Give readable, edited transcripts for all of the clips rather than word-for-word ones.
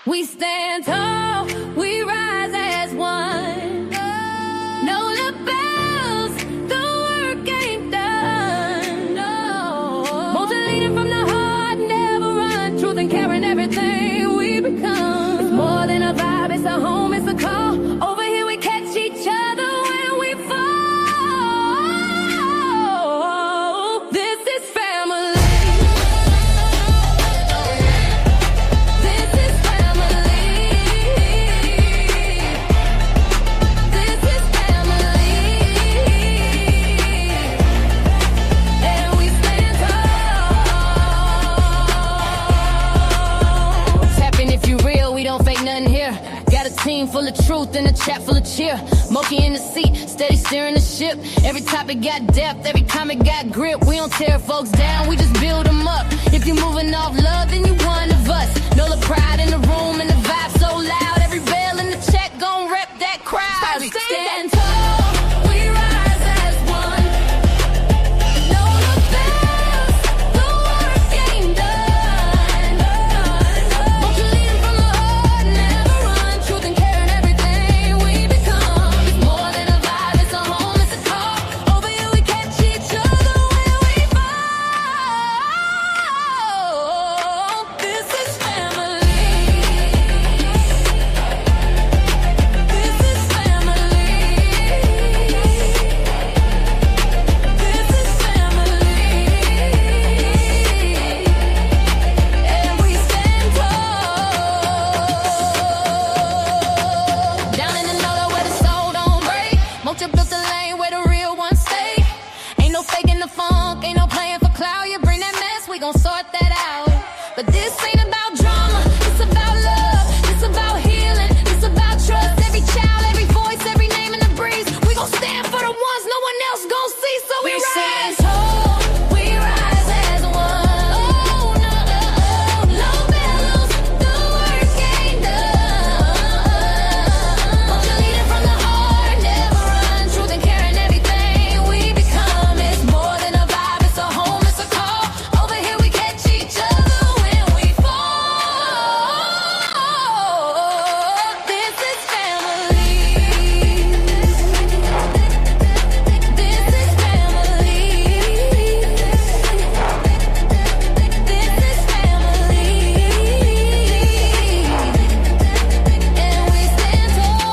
We stand tall, we rise as one. No lapels, the work ain't done. No. Moca leading from the heart, never run. Truth and care in everything we become. It's more than a vibe, it's a home, it's a call. Over here we catch each other when we fall. This is family. Team full of truth and a chat full of cheer. Moca in the seat, steady steering the ship. Every topic got depth, every comment got grip. We don't tear folks down, we just build them up. If you're moving off love, then you one of us. Know the pride in the room and the vibe so loud. Every bell in the check gon' rep that crowd. We stand tall, we rise as one. No lapels, the work ain't done. Moca leading from the heart, never run. Truth and care in everything we become. It's more than a vibe, it's a home, it's a call. Over here we catch each other when we fall. This is family. This is family. This is family. And we stand tall. Down in the NOLA where the soul don't break. Moca built the lane where the real ones stay. Ain't no faking the funk, ain't no playing for clout. You bring that mess, we gon' sort that out. But this ain't about drama, it's about love. It's about healing, it's about trust. Every child, every voice, every name in the breeze. We gon' stand for the ones no one else gon' see. So we rise tall, we rise as one. Oh, no, no bellows, the work ain't done. Moca leading from the heart, never run. Truth and care in everything we become. It's more than a vibe, it's a home, it's a call. Over here we catch each other when we fall. This is family. This is family. This is family. And we stand tall.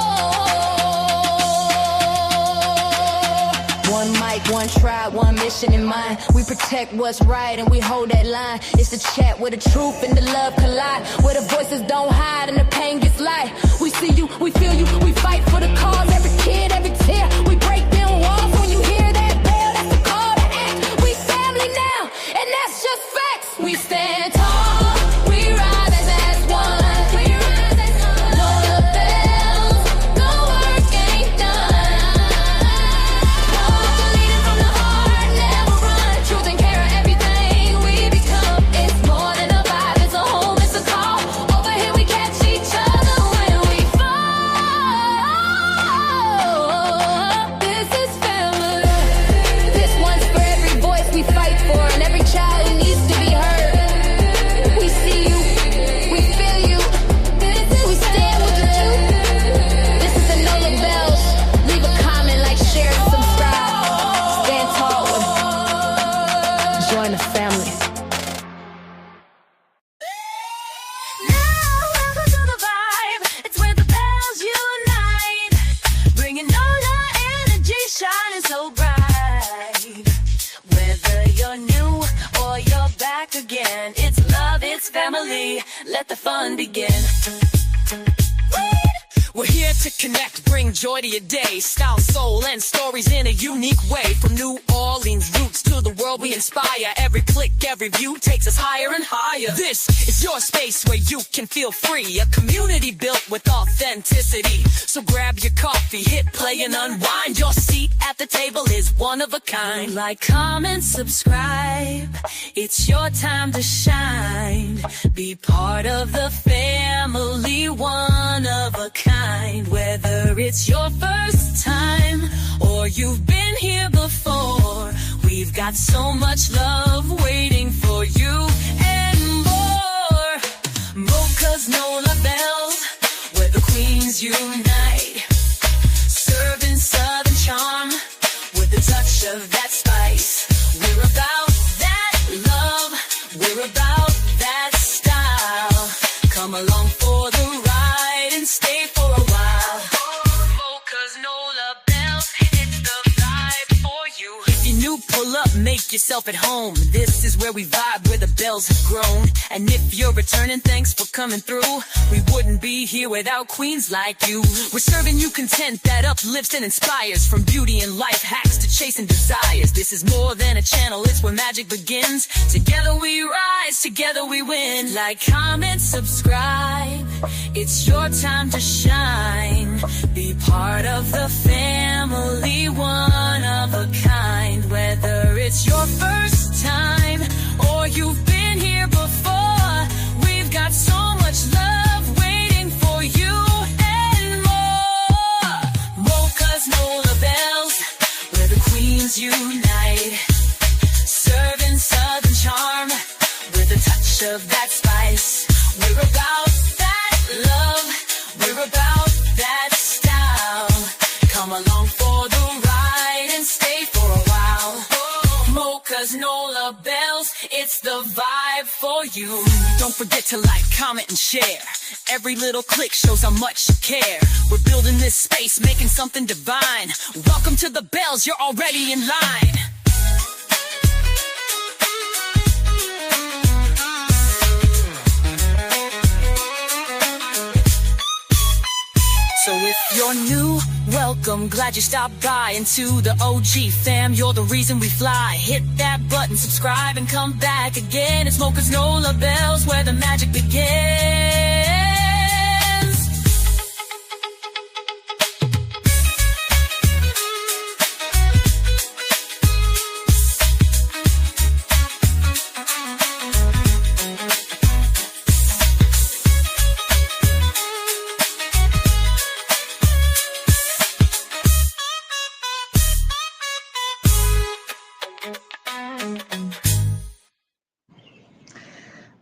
One mic, one tribe, one mission in mind. We protect what's right and we hold that line. It's the chat where the truth and the love collide. Where the voices don't hide and the pain gets light. We see you, we feel you, we fight for the cause. Every kid, every tear, we break down walls. When you hear that bell, that's the call to act. We family now, and that's just facts. We stand tall, we rise as one. No lapels, the work ain't done. Moca leading from the heart, never run. Truth and care in everything we become. It's more than a vibe, it's a home, it's a call. Over here we catch each other when we fall. This is family. This one's for every voice we fight for and every child who needs to be heard. We see you, we feel you. We stand with the truth. This is the NOLA bells. Leave a comment, like, share, and subscribe. Stand tall and join the family. Now, welcome to the vibe. It's where the bells unite, bringing NOLA energy shining so bright. Whether you're new or you're back again, it's love, it's family. Let the fun begin. We're here to connect, bring joy to your day. Style, soul, and stories in a unique way. From New Orleans roots to the world we inspire. Every click, every view takes us higher and higher. This is your space where you can feel free. A community built with authenticity. So grab your coffee, hit play and unwind. Your seat at the table is one of a kind. Like, comment, subscribe. It's your time to shine. Be part of the family, one of a kind. Whether it's your first time or you've been here before, we've got so much love waiting for you and more. Moca's NOLA bells. unite. Serving Southern charm with a touch of that spice. We're about that love, we're about that style. Come along for the ride and stay for a while. Moca's Nola Bells, it's the vibe for you. If you're new, pull up, make yourself at home. This is where we vibe, where the bells have grown. And if you're returning, thanks for coming through. We wouldn't be here without queens like you. We're serving you content that uplifts and inspires, from beauty and life hacks to chasing desires. This is more than a channel, it's where magic begins. Together we rise, together we win. Like, comment, subscribe, it's your time to shine. Be part of the family, one of a kind. Whether it's your first time or you've been here before, we've got so much love waiting for you and more. Moca's Nola Bells, where the queens unite. Serving Southern charm with a touch of that spice. We're about that love, we're about that style. Come along for the ride and stay for a while. Moca's Nola Bells, it's the vibe for you. Don't forget to like, comment, and share. Every little click shows how much you care. We're building this space, making something divine. Welcome to the bells, you're already in line. So if you're new, welcome, glad you stopped by. And to the OG fam, you're the reason we fly. Hit that button, subscribe, and come back again. It's Moca's Nola Bells, where the magic begins.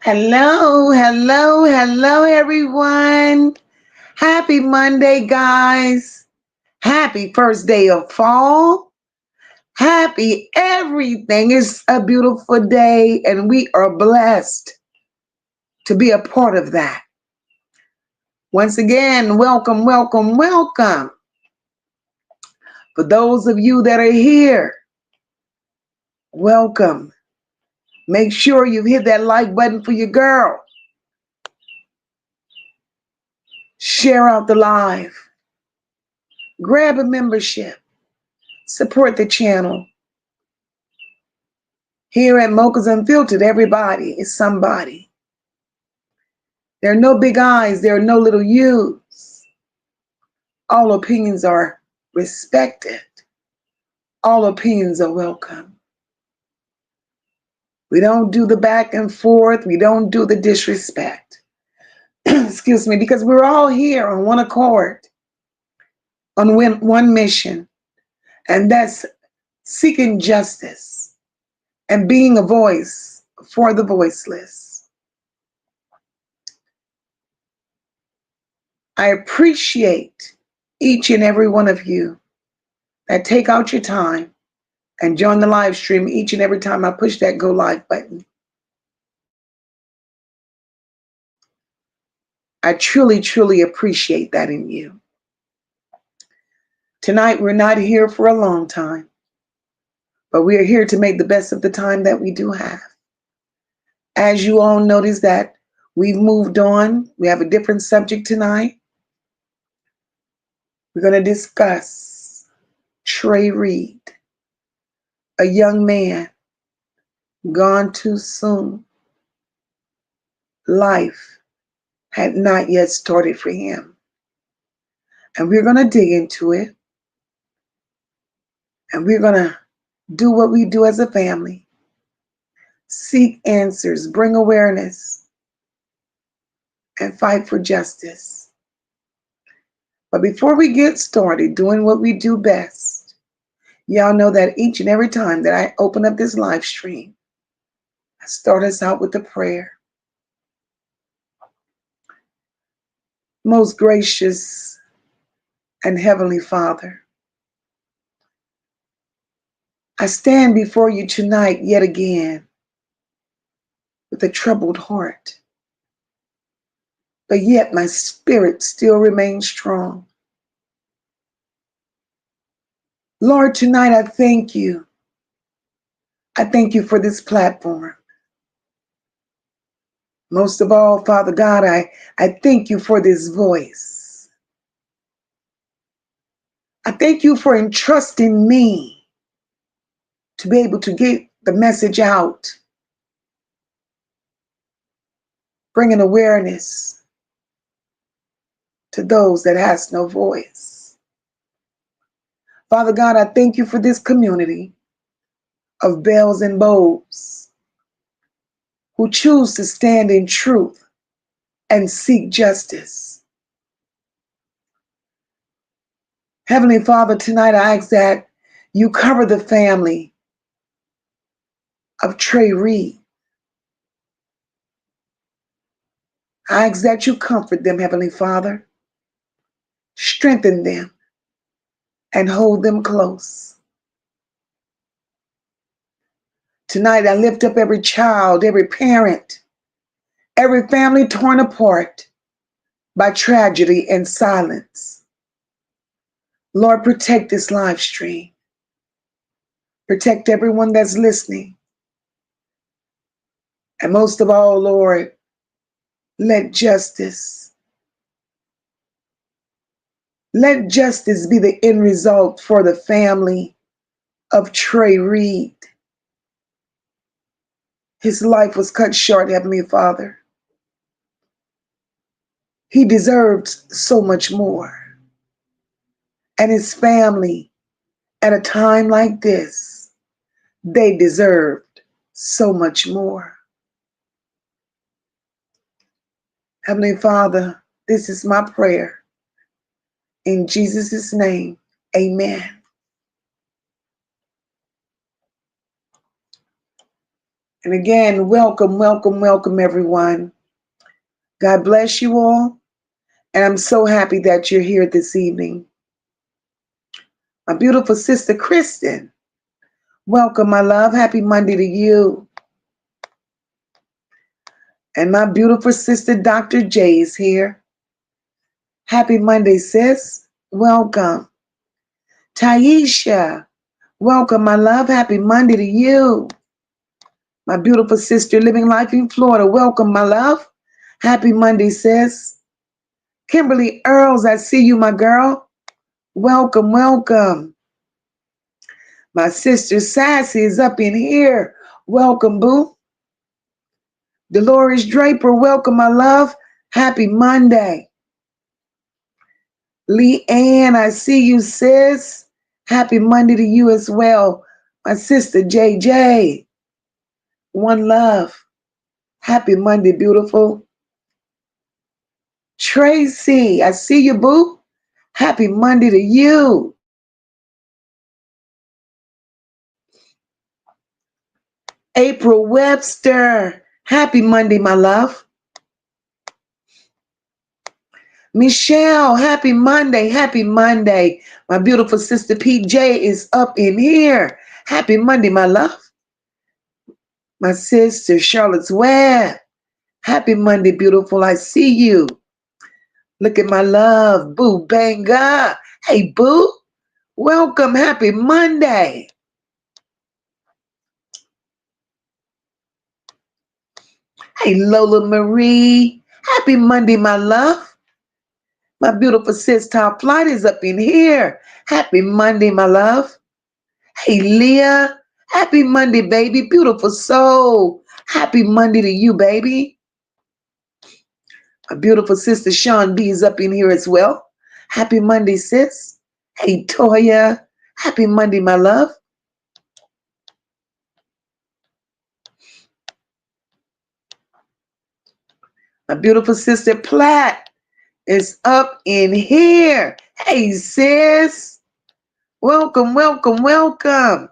Hello, hello, hello, everyone. Happy Monday, guys. Happy first day of fall. Happy everything. It's a beautiful day, and we are blessed to be a part of that. Once again, welcome, welcome, welcome. For those of you that are here, welcome. Make sure you hit that like button for your girl. Share out the live. Grab a membership. Support the channel. Here at Moca's Unfiltered, everybody is somebody. There are no big I's. There are no little U's. All opinions are respected. All opinions are welcome. We don't do the back and forth. We don't do the disrespect. Excuse me, because we're all here on one accord, on one mission, and that's seeking justice and being a voice for the voiceless. I appreciate each and every one of you that take out your time and join the live stream each and every time I push that go live button. I truly, truly appreciate that in you. Tonight, we're not here for a long time, but we are here to make the best of the time that we do have. As you all notice that we've moved on. We have a different subject tonight. We're going to discuss Trey Reed, a young man gone too soon. Life had not yet started for him. And we're going to dig into it. And we're going to do what we do as a family. Seek answers, bring awareness, and fight for justice. But before we get started doing what we do best, y'all know that each and every time that I open up this live stream, I start us out with a prayer. Most gracious And Heavenly Father, I stand before you tonight yet again with a troubled heart, but yet my spirit still remains strong. Lord, tonight I thank you. I thank you for this platform. Most of all, Father God, I thank you for this voice. I thank you for entrusting me to be able to get the message out, bringing awareness to those that has no voice. Father God, I thank you for this community of bells and bows who choose to stand in truth and seek justice. Heavenly Father, tonight I ask that you cover the family of Trey Reed. I ask that you comfort them, Heavenly Father, strengthen them, and hold them close. Tonight I lift up every child, every parent, every family torn apart by tragedy and silence. Lord, protect this live stream. Protect everyone that's listening. And most of all, Lord, let justice be the end result for the family of Trey Reed. His life was cut short, Heavenly Father. He deserved so much more. And his family, at a time like this, they deserved so much more. Heavenly Father, this is my prayer. In Jesus' name, amen. And again, welcome, welcome, welcome, everyone. God bless you all. And I'm so happy that you're here this evening. My beautiful sister, Kristen, welcome, my love. Happy Monday to you. And my beautiful sister, Dr. J, is here. Happy Monday, sis. Welcome. Taisha, welcome, my love. Happy Monday to you. My beautiful sister, living life in Florida. Welcome, my love. Happy Monday, sis. Kimberly Earls, I see you, my girl. Welcome, welcome. My sister, Sassy, is up in here. Welcome, boo. Dolores Draper, welcome, my love. Happy Monday. Lee Ann, I see you, sis. Happy Monday to you as well. My sister, JJ. One love. Happy Monday, beautiful. Tracy, I see you, boo. Happy Monday to you. April Webster, happy Monday, my love. Michelle, happy Monday, happy Monday. My beautiful sister PJ is up in here. Happy Monday, my love. My sister Charlotte's Web, happy Monday, beautiful. I see you. Look at my love, Boo Banga. Hey, Boo, welcome, happy Monday. Hey, Lola Marie, happy Monday, my love. My beautiful sis Top Flight is up in here. Happy Monday, my love. Hey, Leah, happy Monday, baby. Beautiful soul. Happy Monday to you, baby. My beautiful sister Sean B is up in here as well. Happy Monday, sis. Hey, Toya, happy Monday, my love. My beautiful sister Platt is up in here. Hey, sis. Welcome, welcome, welcome.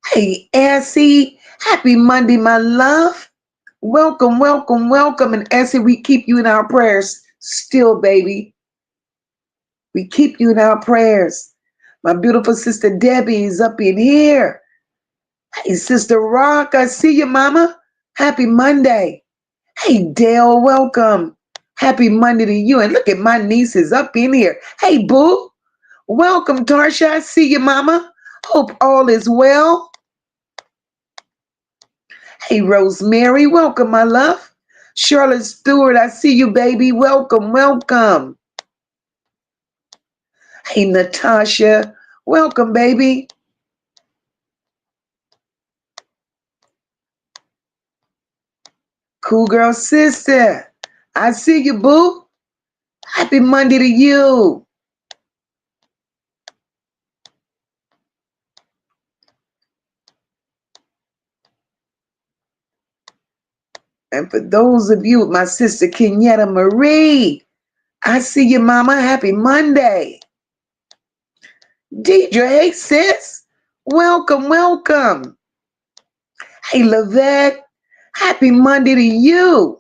Hey, Essie. Happy Monday, my love. Welcome, welcome, welcome. And Essie, we keep you in our prayers still, baby. We keep you in our prayers. My beautiful sister Debbie is up in here. Hey, Sister Rock, I see you, Mama. Happy Monday. Hey, Dale, welcome. Happy Monday to you. And look at my nieces up in here. Hey, Boo. Welcome, Tarsha. I see you, Mama. Hope all is well. Hey, Rosemary. Welcome, my love. Charlotte Stewart, I see you, baby. Welcome, welcome. Hey, Natasha. Welcome, baby. Cool girl sister. I see you, boo. Happy Monday to you. And for those of you, my sister Kenyatta Marie, I see you, mama. Happy Monday. Deidre, hey, sis. Welcome, welcome. Hey, Lavette. Happy Monday to you.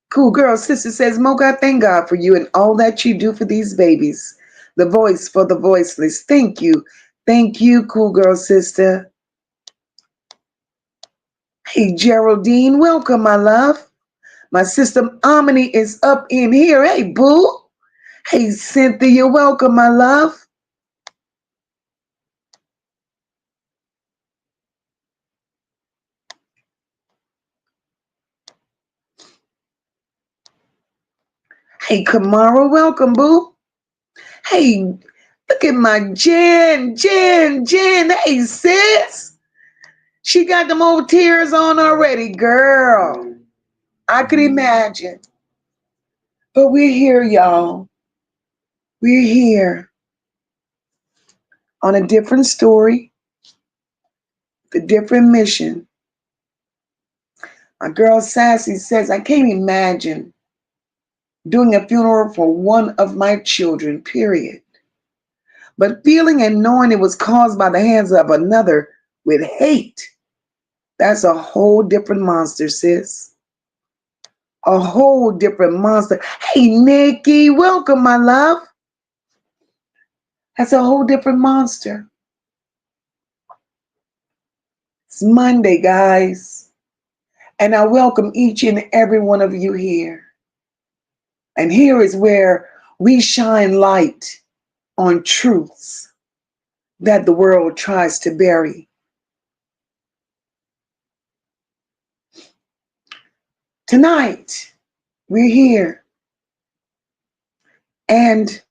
Cool girl sister says, Mocha, I thank God for you and all that you do for these babies. The voice for the voiceless. Thank you. Thank you, cool girl sister. Hey, Geraldine, welcome, my love. My sister Amini is up in here. Hey, boo. Hey, Cynthia, welcome, my love. Hey, Kamara, welcome, boo. Hey, look at my Jen. Hey, sis. She got them old tears on already, girl. I could imagine. But we're here, y'all. We're here on a different story, a different mission. My girl Sassy says, I can't imagine doing a funeral for one of my children, period. But feeling and knowing it was caused by the hands of another with hate, that's a whole different monster, sis. A whole different monster. Hey, Nikki, welcome, my love. That's a whole different monster. It's Monday, guys. And I welcome each and every one of you here. And here is where we shine light on truths that the world tries to bury. Tonight, we're here and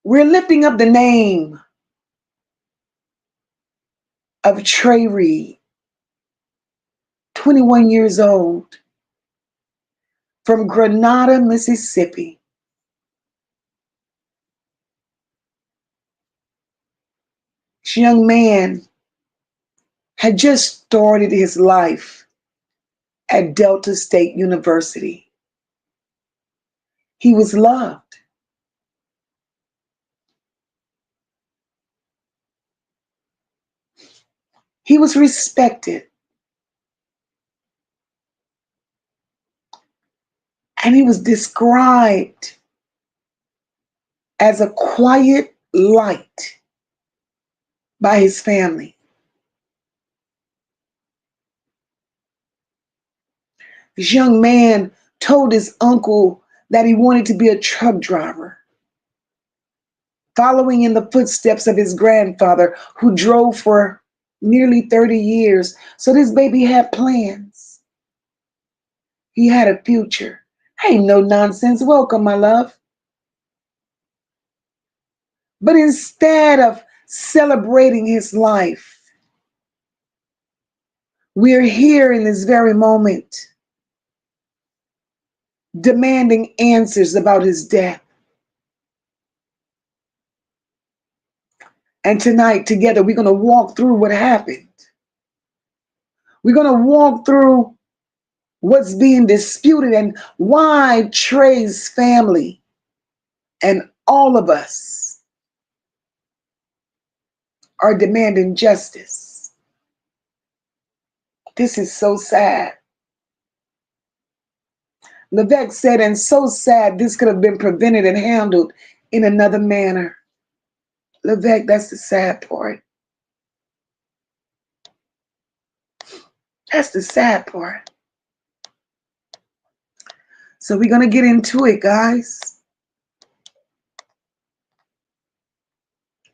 we're lifting up the name of Trey Reed, 21 years old, from Grenada, Mississippi. This young man had just started his life at Delta State University. He was loved. He was respected. And he was described as a quiet light by his family. This young man told his uncle that he wanted to be a truck driver, following in the footsteps of his grandfather who drove for nearly 30 years. So this baby had plans. He had a future. Hey, no nonsense. Welcome, my love. But instead of celebrating his life, we're here in this very moment demanding answers about his death. And tonight, together, we're going to walk through what happened. We're going to walk through what's being disputed and why Trey's family and all of us are demanding justice. This is so sad. Levesque said, and so sad this could have been prevented and handled in another manner. Levesque, that's the sad part. That's the sad part. So we're going to get into it, guys.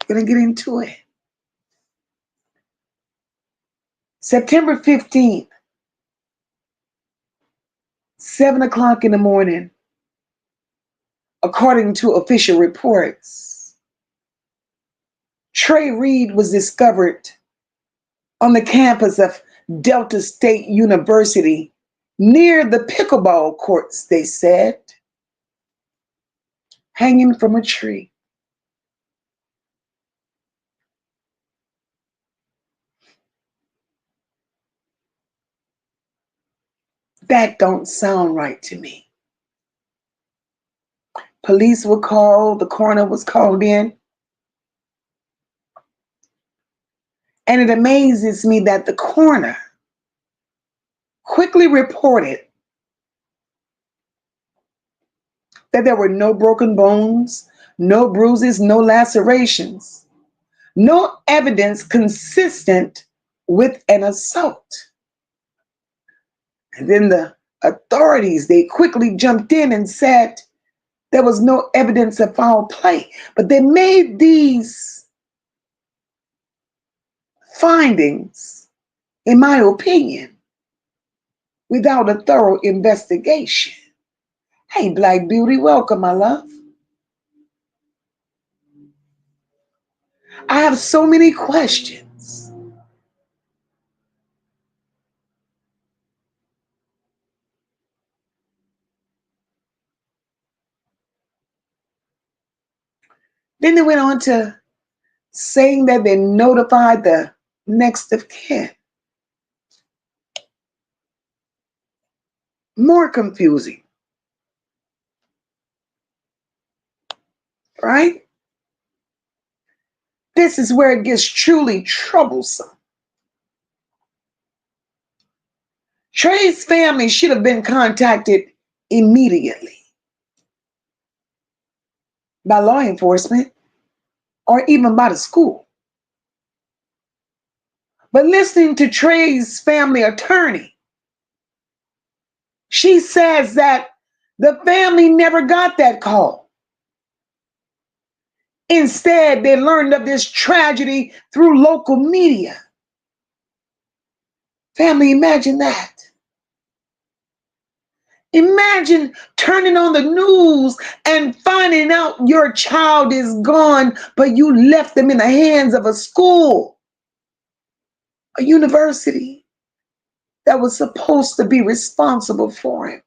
We're going to get into it. September 15th, 7 o'clock in the morning, according to official reports, Trey Reed was discovered on the campus of Delta State University near the pickleball courts, they said, hanging from a tree. That don't sound right to me. Police were called, the coroner was called in. And it amazes me that the coroner quickly reported that there were no broken bones, no bruises, no lacerations, no evidence consistent with an assault. And then the authorities, they quickly jumped in and said there was no evidence of foul play. But they made these findings, in my opinion, without a thorough investigation. Hey, Black Beauty, welcome, my love. I have so many questions. Then they went on to saying that they notified the next of kin. More confusing, right? This is where it gets truly troublesome. Trey's family should have been contacted immediately by law enforcement or even by the school. But listening to Trey's family attorney, she says that the family never got that call. Instead, they learned of this tragedy through local media. Family, imagine that. Imagine turning on the news and finding out your child is gone, but you left them in the hands of a school, a university that was supposed to be responsible for him.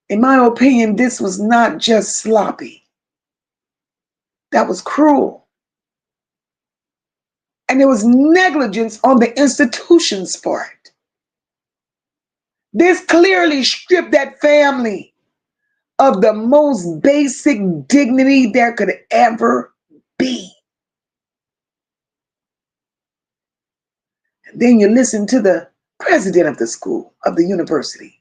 In my opinion, this was not just sloppy. That was cruel. And there was negligence on the institution's part. This clearly stripped that family of the most basic dignity there could ever be. And then you listen to the president of the school, of the university.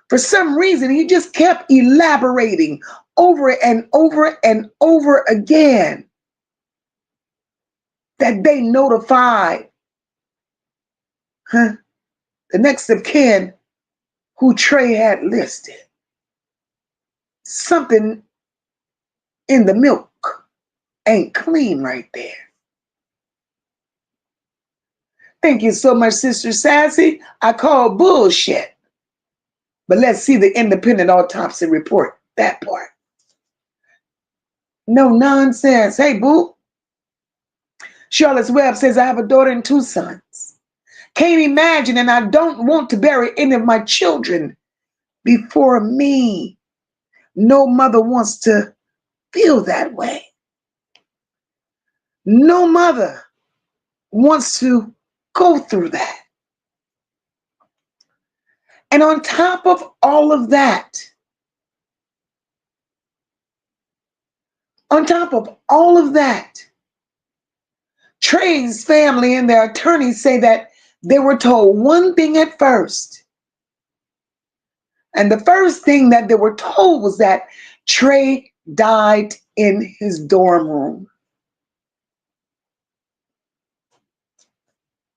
For some reason, he just kept elaborating over and over and over again that they notified the next of kin who Trey had listed. Something in the milk ain't clean right there. Thank you so much, Sister Sassy. I call bullshit. But let's see the independent autopsy report, that part. No nonsense. Hey, boo. Charlotte's Webb says, I have a daughter and 2 sons. Can't imagine, and I don't want to bury any of my children before me. No mother wants to feel that way. No mother wants to go through that. And on top of all of that, Trey's family and their attorneys say that they were told one thing at first. And the first thing that they were told was that Trey died in his dorm room,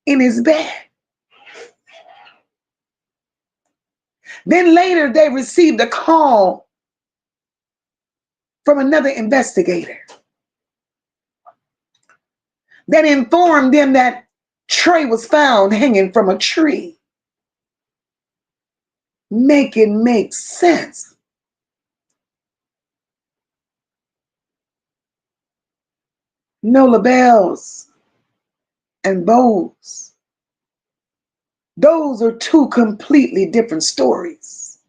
in his bed. Then later they received a call from another investigator that informed them that Trey was found hanging from a tree. Make sense. No labels and bows. Those are two completely different stories.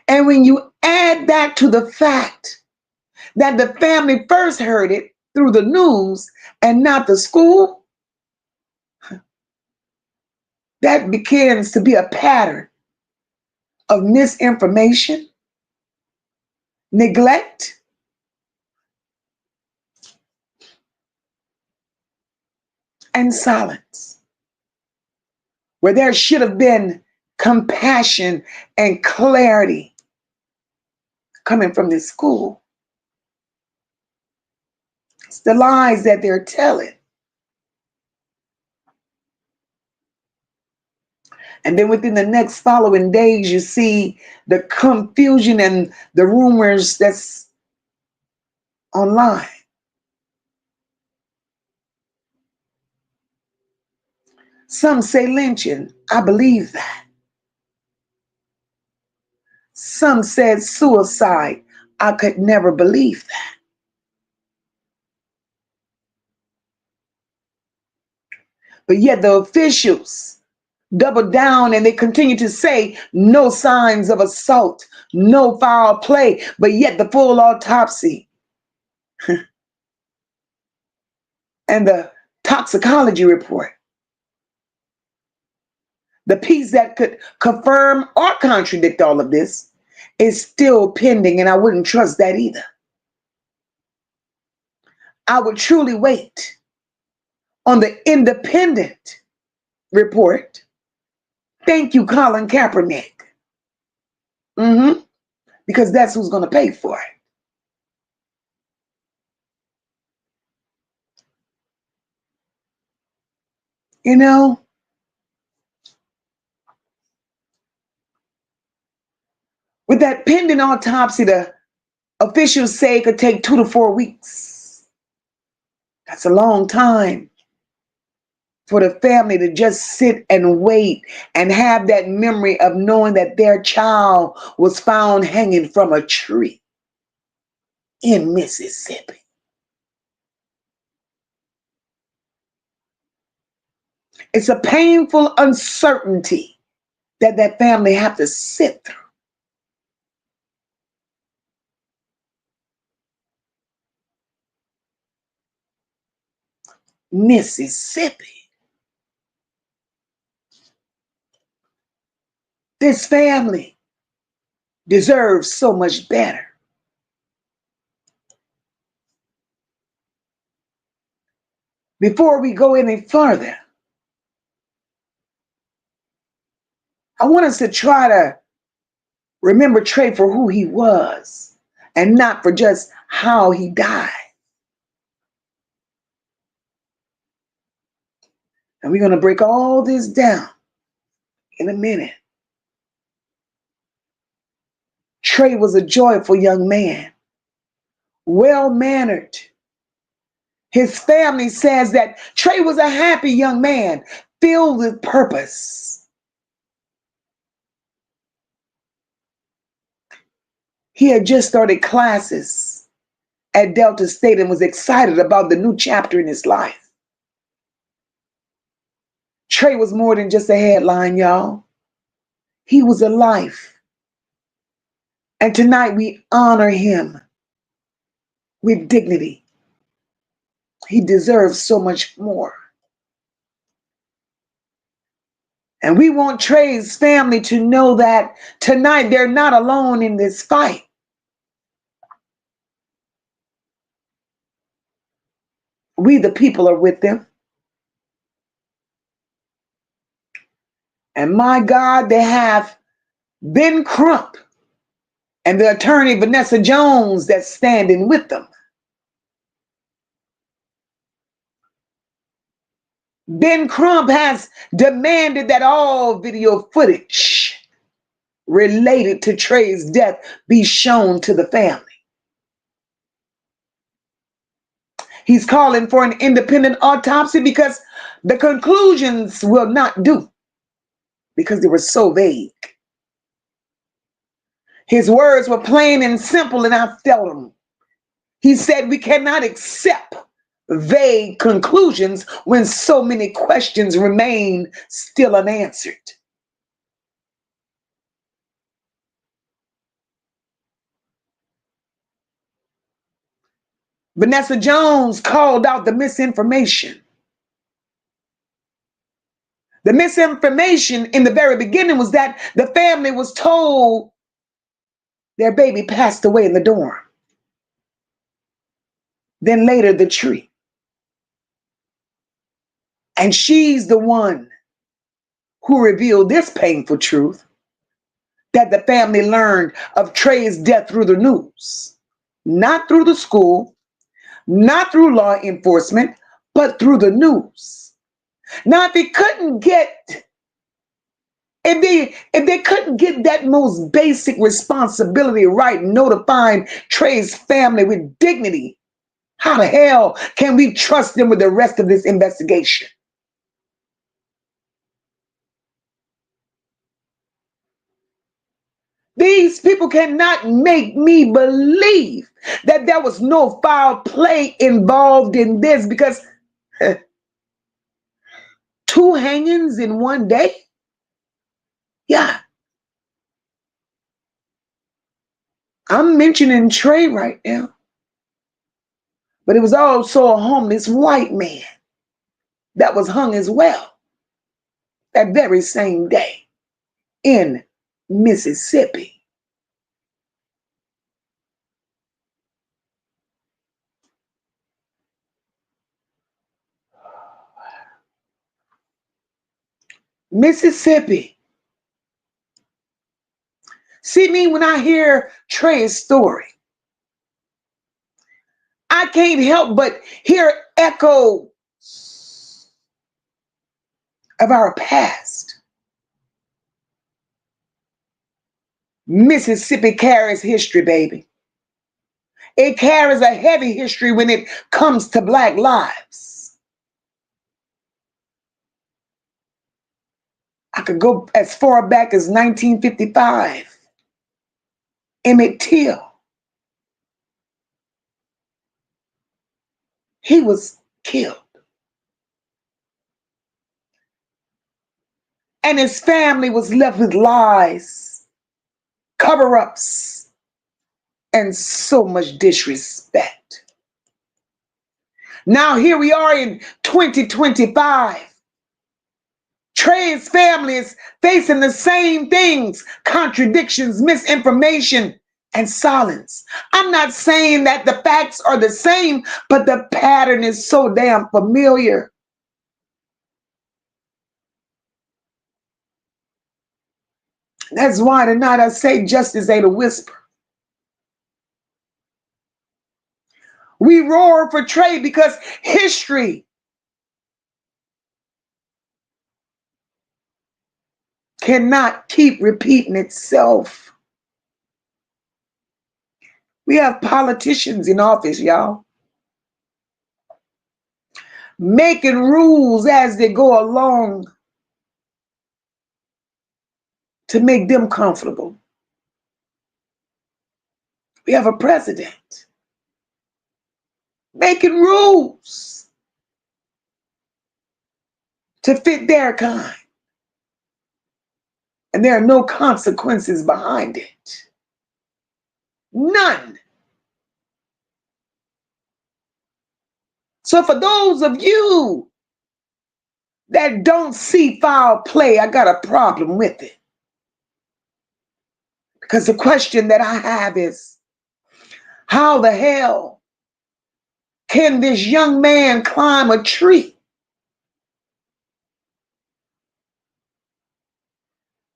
And when you add that to the fact that the family first heard it through the news and not the school, that begins to be a pattern of misinformation, neglect, and silence, where there should have been compassion and clarity coming from this school. It's the lies that they're telling. And then within the next following days, you see the confusion and the rumors that's online. Some say lynching. I believe that. Some said suicide. I could never believe that. But yet the officials double down and they continue to say no signs of assault, no foul play, but yet the full autopsy and the toxicology report, the piece that could confirm or contradict all of this, is still pending, and I wouldn't trust that either. I would truly wait on the independent report. Thank you, Colin Kaepernick. Because that's who's going to pay for it. You know, with that pending autopsy, the officials say it could take 2 to 4 weeks. That's a long time for the family to just sit and wait and have that memory of knowing that their child was found hanging from a tree in Mississippi. It's a painful uncertainty that that family have to sit through. Mississippi. This family deserves so much better. Before we go any further, I want us to try to remember Trey for who he was and not for just how he died. And we're going to break all this down in a minute. Trey was a joyful young man, well-mannered. His family says that Trey was a happy young man, filled with purpose. He had just started classes at Delta State and was excited about the new chapter in his life. Trey was more than just a headline, y'all. He was a life. And tonight we honor him with dignity. He deserves so much more. And we want Trey's family to know that tonight they're not alone in this fight. We, the people, are with them. And my God, they have Ben Crump and the attorney Vanessa Jones that's standing with them. Ben Crump has demanded that all video footage related to Trey's death be shown to the family. He's calling for an independent autopsy because the conclusions will not do, because they were so vague. His words were plain and simple, and I felt them. He said, we cannot accept vague conclusions when so many questions remain still unanswered. Vanessa Jones called out the misinformation. The misinformation in the very beginning was that the family was told their baby passed away in the dorm. Then later, the tree. And she's the one who revealed this painful truth, that the family learned of Trey's death through the news, not through the school, not through law enforcement, but through the news. Now, if they couldn't get that most basic responsibility right, notifying Trey's family with dignity, how the hell can we trust them with the rest of this investigation? These people cannot make me believe that there was no foul play involved in this, because 2 hangings in one day? Yeah. I'm mentioning Trey right now, but it was also a homeless white man that was hung as well that very same day in Mississippi. Mississippi. See, me, when I hear Trey's story, I can't help but hear echoes of our past. Mississippi carries history, baby. It carries a heavy history when it comes to Black lives. I could go as far back as 1955. Emmett Till. He was killed. And his family was left with lies, cover-ups, and so much disrespect. Now here we are in 2025. Trey's family is facing the same things: contradictions, misinformation, and silence. I'm not saying that the facts are the same, but the pattern is so damn familiar. That's why tonight I say justice ain't a whisper. We roar for Trey because history cannot keep repeating itself. We have politicians in office, y'all, making rules as they go along to make them comfortable. We have a president making rules to fit their kind. And there are no consequences behind it. None. So for those of you that don't see foul play, I got a problem with it. Because the question that I have is, how the hell can this young man climb a tree,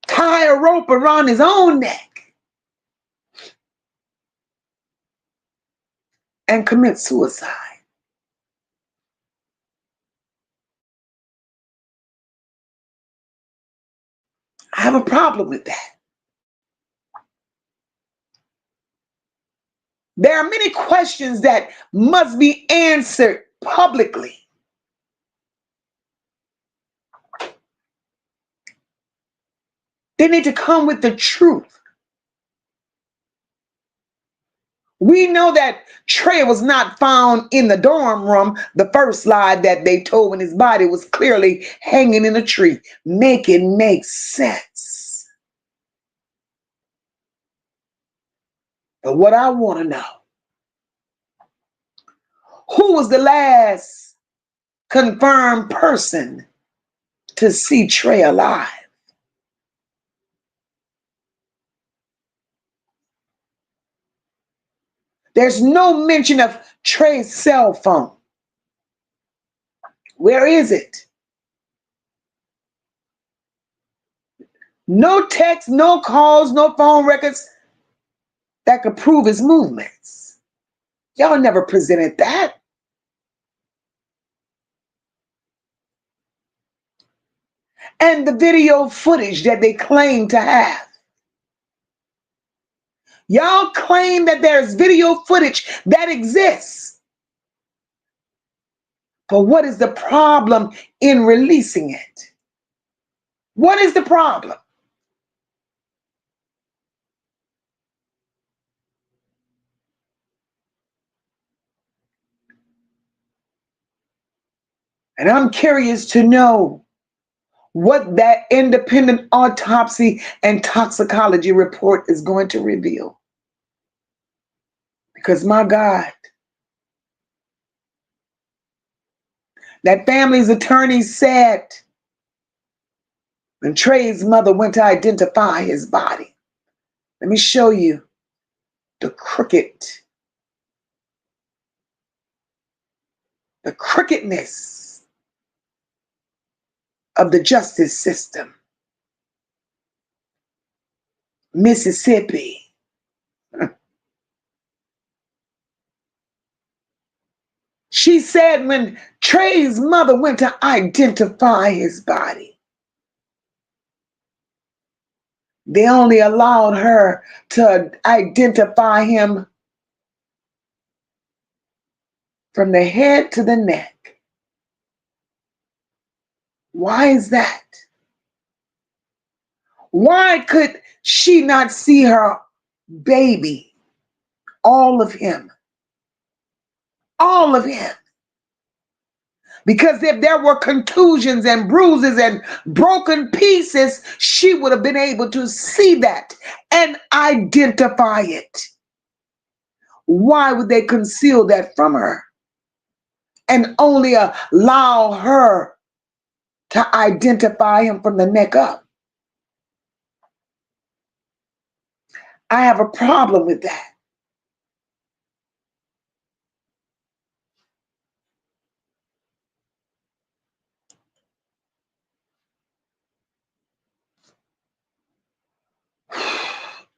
tie a rope around his own neck, and commit suicide? I have a problem with that. There are many questions that must be answered publicly. They need to come with the truth. We know that Trey was not found in the dorm room, the first lie that they told, when his body was clearly hanging in a tree. Make it make sense. But what I want to know, who was the last confirmed person to see Trey alive? There's no mention of Trey's cell phone. Where is it? No text, no calls, no phone records that could prove his movements. Y'all never presented that. And the video footage that they claim to have. Y'all claim that there's video footage that exists. But what is the problem in releasing it? What is the problem? And I'm curious to know what that independent autopsy and toxicology report is going to reveal. Because my God, that family's attorney said when Trey's mother went to identify his body, let me show you the crookedness of the justice system. Mississippi. She said when Trey's mother went to identify his body, they only allowed her to identify him from the head to the neck. Why is that? Why could she not see her baby? All of him. All of him. Because if there were contusions and bruises and broken pieces, she would have been able to see that and identify it. Why would they conceal that from her and only allow her to identify him from the neck up? I have a problem with that.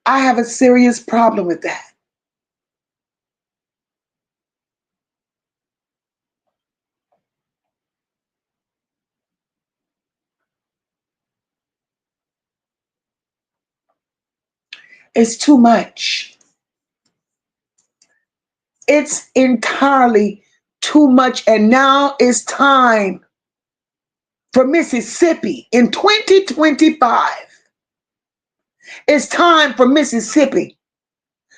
I have a serious problem with that. It's too much. It's entirely too much. And now it's time for Mississippi in 2025. It's time for Mississippi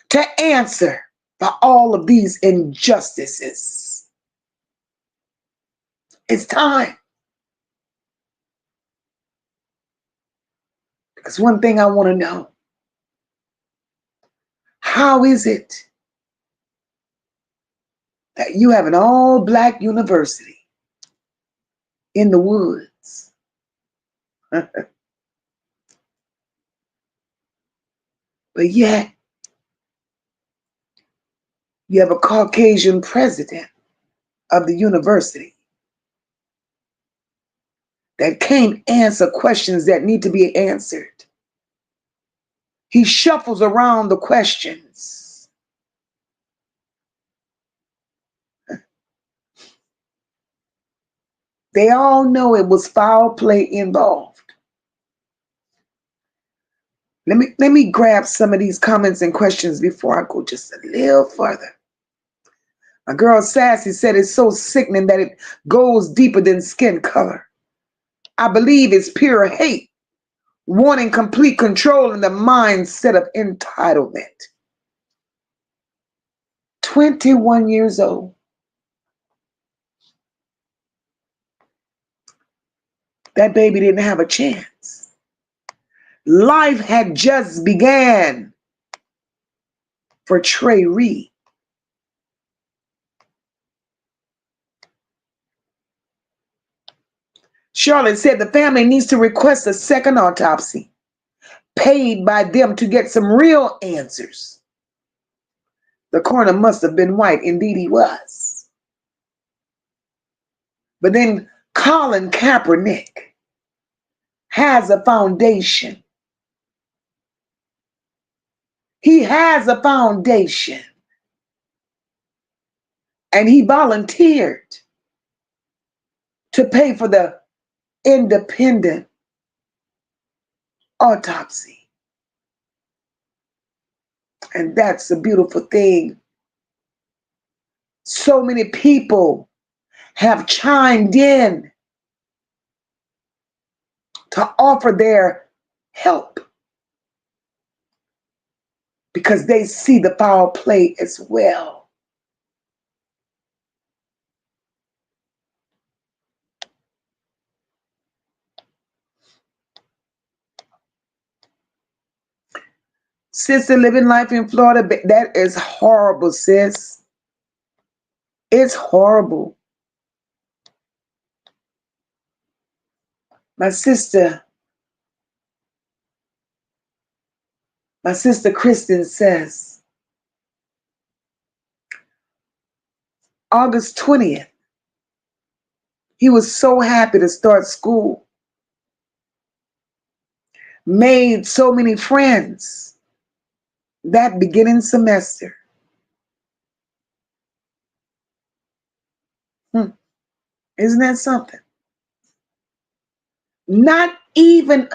to answer for all of these injustices. It's time. Because one thing I want to know, how is it that you have an all-black university in the woods But yet, you have a Caucasian president of the university that can't answer questions that need to be answered. He shuffles around the questions. They all know it was foul play involved. Let me grab some of these comments and questions before I go just a little further. My girl Sassy said it's so sickening that it goes deeper than skin color. I believe it's pure hate, wanting complete control in the mindset of entitlement. 21 years old. That baby didn't have a chance. Life had just began for Trey Reed. Charlotte said the family needs to request a second autopsy, paid by them to get some real answers. The coroner must have been white. Indeed, he was. But then Colin Kaepernick has a foundation. He has a foundation. And he volunteered to pay for the independent autopsy. And that's a beautiful thing. So many people have chimed in to offer their help because they see the foul play as well. Sister living life in Florida, that is horrible, sis. It's horrible. My sister Kristen says, August 20th, he was so happy to start school. Made so many friends that beginning semester. Isn't that something? Not even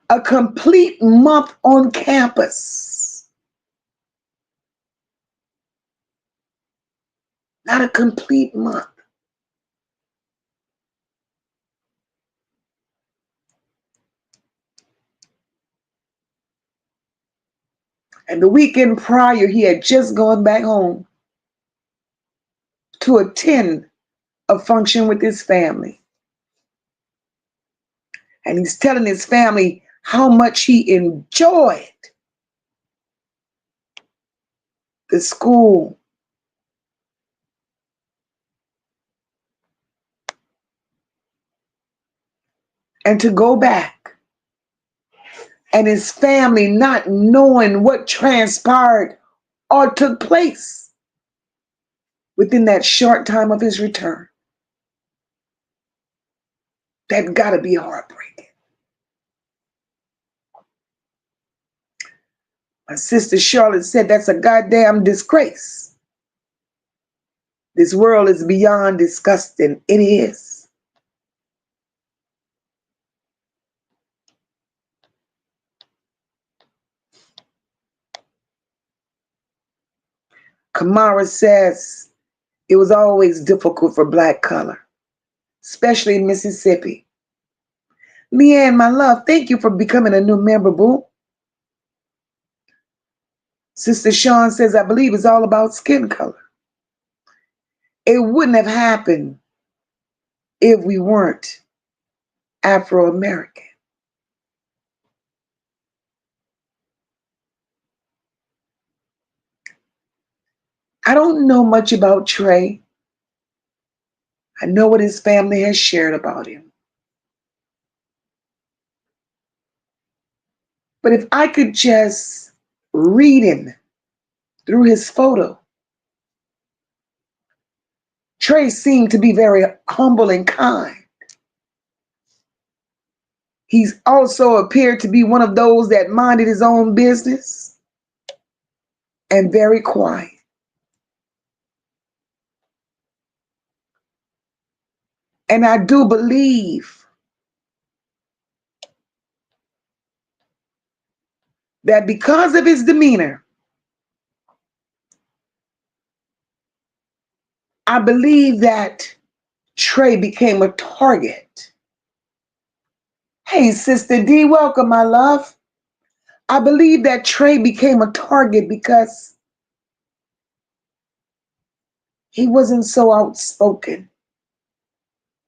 a complete month on campus. Not a complete month. And the weekend prior, he had just gone back home to attend a function with his family. And he's telling his family how much he enjoyed the school. And to go back, and his family not knowing what transpired or took place within that short time of his return. That gotta be heartbreaking. My sister Charlotte said that's a goddamn disgrace. This world is beyond disgusting. It is. Kamara says it was always difficult for black color, especially in Mississippi. Leanne, my love, thank you for becoming a new member, boo. Sister Sean says, I believe it's all about skin color. It wouldn't have happened if we weren't Afro-American. I don't know much about Trey. I know what his family has shared about him. But if I could just read him through his photo, Trey seemed to be very humble and kind. He's also appeared to be one of those that minded his own business and very quiet. And I do believe that because of his demeanor, I believe that Trey became a target. Hey, Sister D, welcome, my love. I believe that Trey became a target because he wasn't so outspoken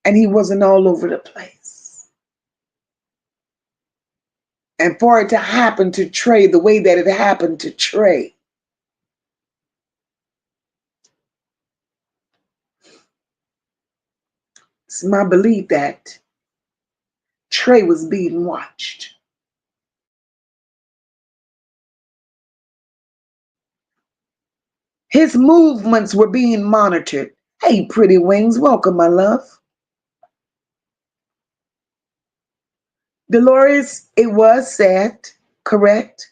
and he wasn't all over the place. And for it to happen to Trey the way that it happened to Trey, it's my belief that Trey was being watched. His movements were being monitored. Hey, Pretty Wings, welcome, my love. Dolores, it was said, correct,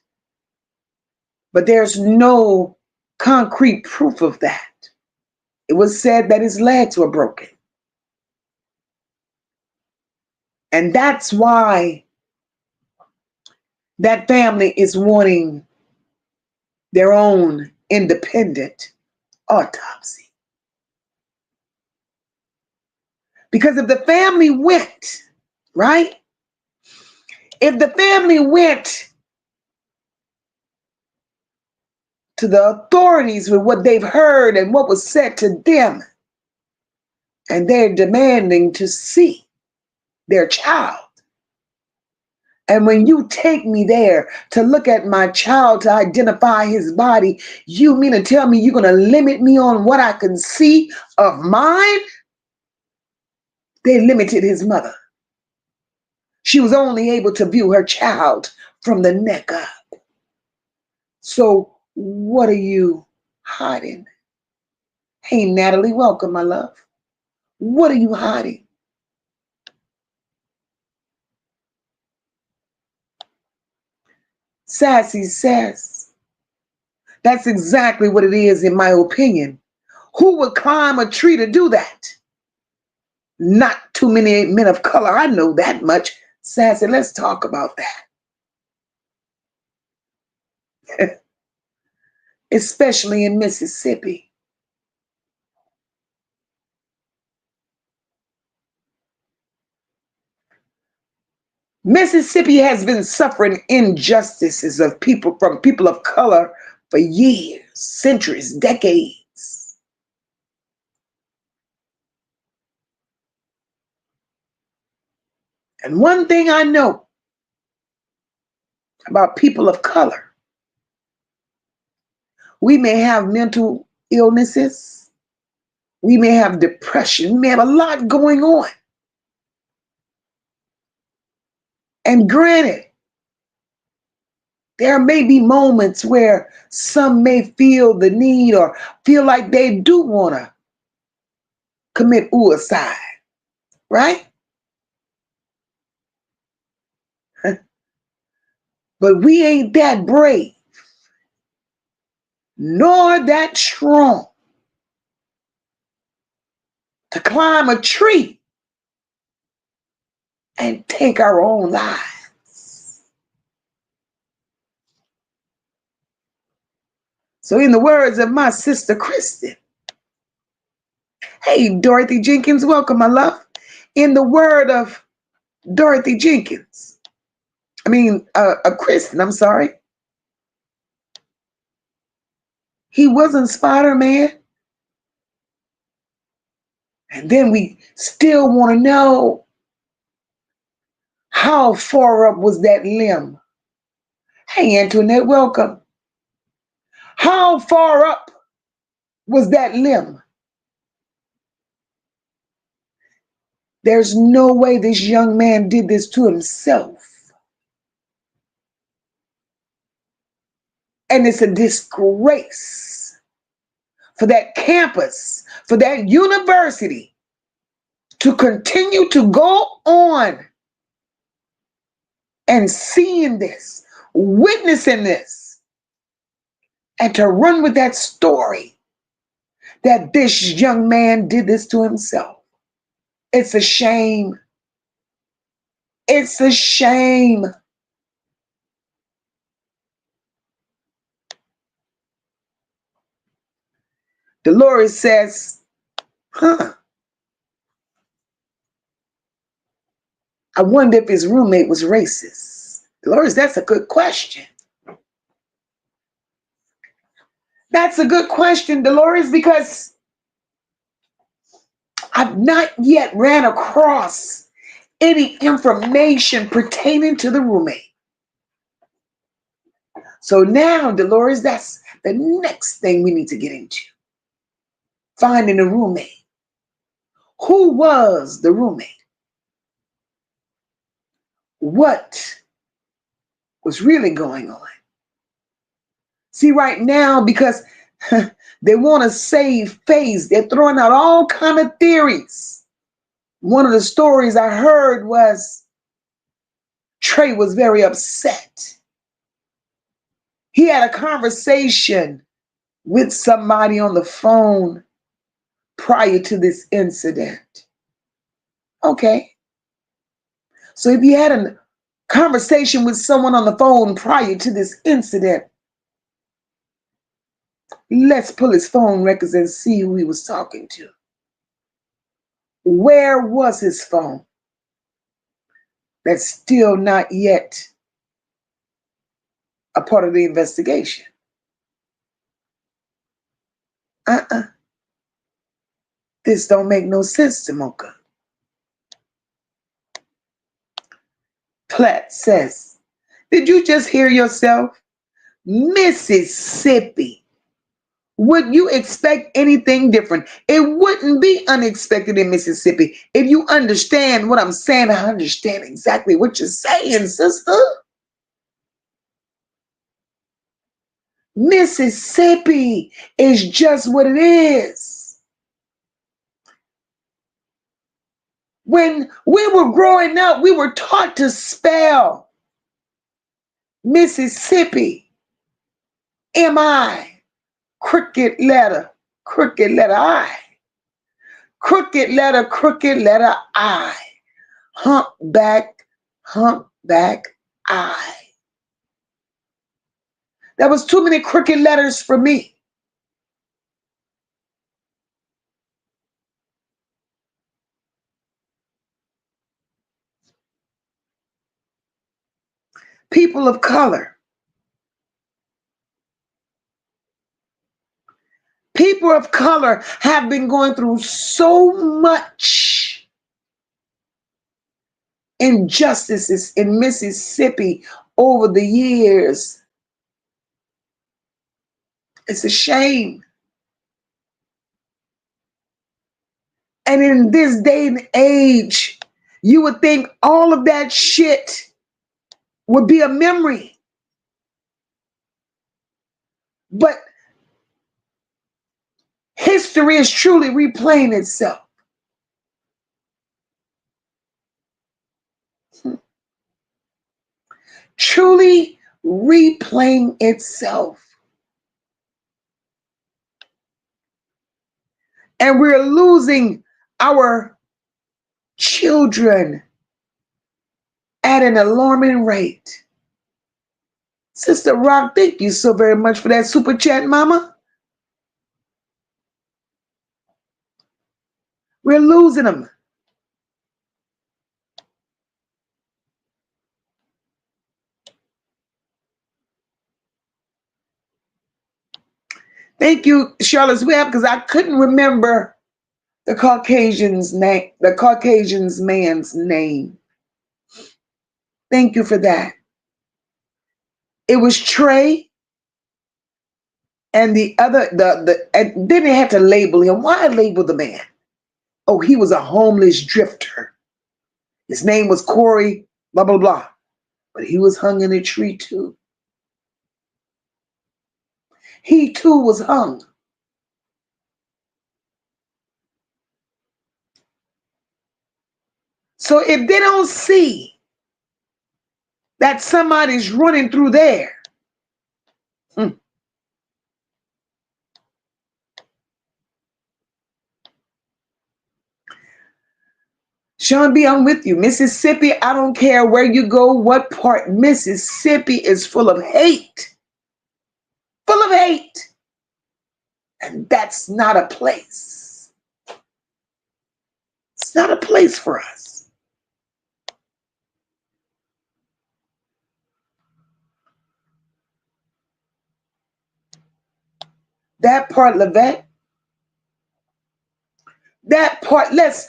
but there's no concrete proof of that. It was said that his legs were broken. And that's why that family is wanting their own independent autopsy. Because if the family went, right? If the family went to the authorities with what they've heard and what was said to them, and they're demanding to see their child. And when you take me there to look at my child to identify his body, you mean to tell me you're going to limit me on what I can see of mine? They limited his mother. She was only able to view her child from the neck up. So what are you hiding? Hey, Natalie, welcome, my love. What are you hiding? Sassy says, that's exactly what it is, in my opinion. Who would climb a tree to do that? Not too many men of color. I know that much. Sassy, let's talk about that. Especially in Mississippi. Mississippi has been suffering injustices of people from people of color for years, centuries, decades. And one thing I know about people of color, we may have mental illnesses, we may have depression, we may have a lot going on. And granted, there may be moments where some may feel the need or feel like they do want to commit suicide, right? But we ain't that brave, nor that strong to climb a tree and take our own lives. So in the words of my sister Kristen, hey, Dorothy Jenkins, welcome, my love. In the word of Dorothy Jenkins, Kristen, I'm sorry. He wasn't Spider-Man. And then we still want to know, how far up was that limb? Hey, Antoinette, welcome. How far up was that limb? There's no way this young man did this to himself. And it's a disgrace for that campus, for that university to continue to go on and seeing this, witnessing this, and to run with that story that this young man did this to himself. It's a shame. It's a shame. Dolores says, I wonder if his roommate was racist. Dolores, that's a good question. That's a good question, Dolores, because I've not yet ran across any information pertaining to the roommate. So now, Dolores, that's the next thing we need to get into. Finding a roommate. Who was the roommate? What was really going on? See, right now, because they want to save face, they're throwing out all kind of theories. One of the stories I heard was Trey was very upset. He had a conversation with somebody on the phone prior to this incident. Okay. So if you had a conversation with someone on the phone prior to this incident, let's pull his phone records and see who he was talking to. Where was his phone? That's still not yet a part of the investigation. This don't make no sense to Moca. Platt says, did you just hear yourself? Mississippi. Would you expect anything different? It wouldn't be unexpected in Mississippi. If you understand what I'm saying, I understand exactly what you're saying, sister. Mississippi is just what it is. When we were growing up, we were taught to spell Mississippi. M-I. Crooked letter I. Crooked letter I. Humpback I. That was too many crooked letters for me. People of color. People of color have been going through so much injustices in Mississippi over the years. It's a shame. And in this day and age, you would think all of that shit would be a memory. But history is truly replaying itself. Truly replaying itself. And we're losing our children at an alarming rate. Sister Rock, thank you so very much for that super chat, mama. We're losing them. Thank you, Charlotte's Web, because I couldn't remember the Caucasian's name, the Caucasian's man's name. Thank you for that. It was Trey and the other, and then they had to label him. Why label the man? Oh, he was a homeless drifter. His name was Corey, blah, blah, blah. But he was hung in a tree too. he too was hung. So if they don't see that somebody's running through there, Sean B, I'm with you. Mississippi, I don't care where you go, what part. Mississippi is full of hate. Full of hate. And that's not a place. It's not a place for us. That part, Levette, that part, let's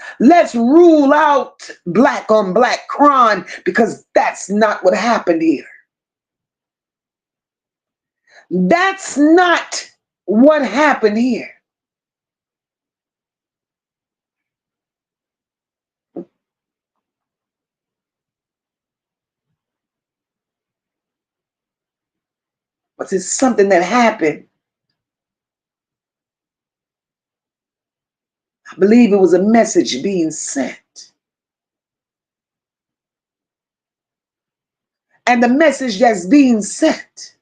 rule out black on black crime, because that's not what happened here. That's not what happened here. But it's something that happened. I believe it was a message being sent. And the message that's being sent,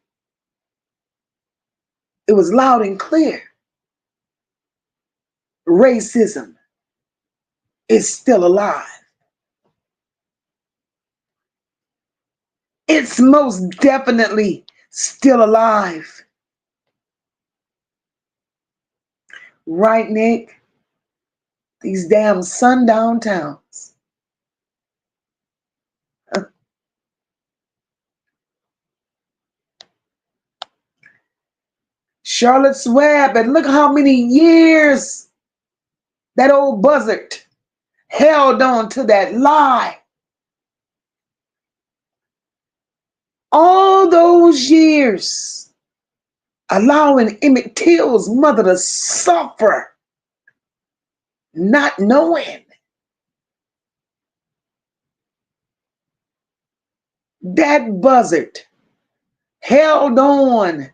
it was loud and clear. Racism is still alive. It's most definitely still alive. Right, Nick? These damn sundown towns. Charlotte's Web, and look how many years that old buzzard held on to that lie. All those years allowing Emmett Till's mother to suffer, not knowing that buzzard held on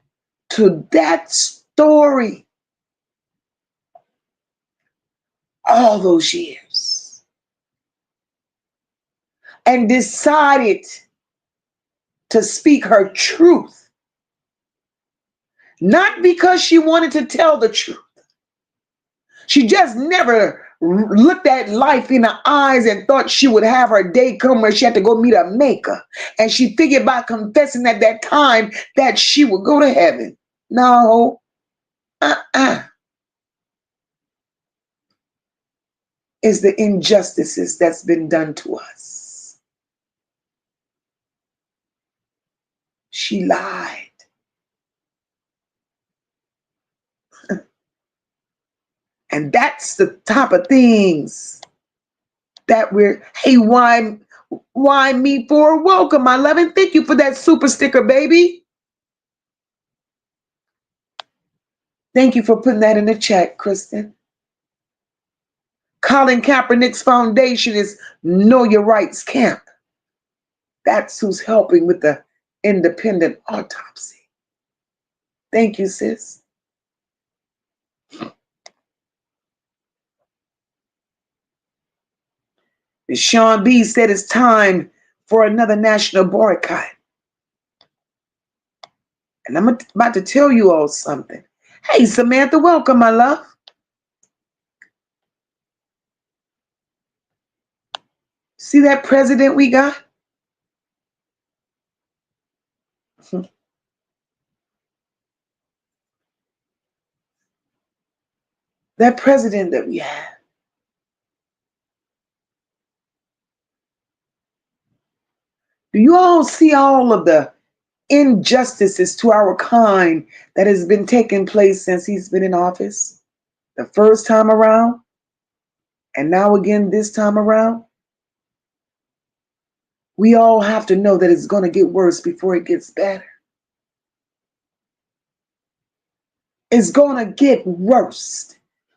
to that story all those years and decided to speak her truth, not because she wanted to tell the truth. She just never looked at life in the eyes and thought she would have her day come where she had to go meet a maker. And she figured by confessing at that time that she would go to heaven. No. It's the injustices that's been done to us. She lied. And that's the type of things that we're, hey, why me for? Welcome, my love, and thank you for that super sticker, baby. Thank you for putting that in the chat, Kristen. Colin Kaepernick's foundation is Know Your Rights Camp. That's who's helping with the independent autopsy. Thank you, sis. Sean B said it's time for another national boycott. And I'm about to tell you all something. Hey, Samantha, welcome, my love. See that president we got? That president that we have. Do you all see all of the injustices to our kind that has been taking place since he's been in office? The first time around, and now again this time around? We all have to know that it's going to get worse before it gets better. It's going to get worse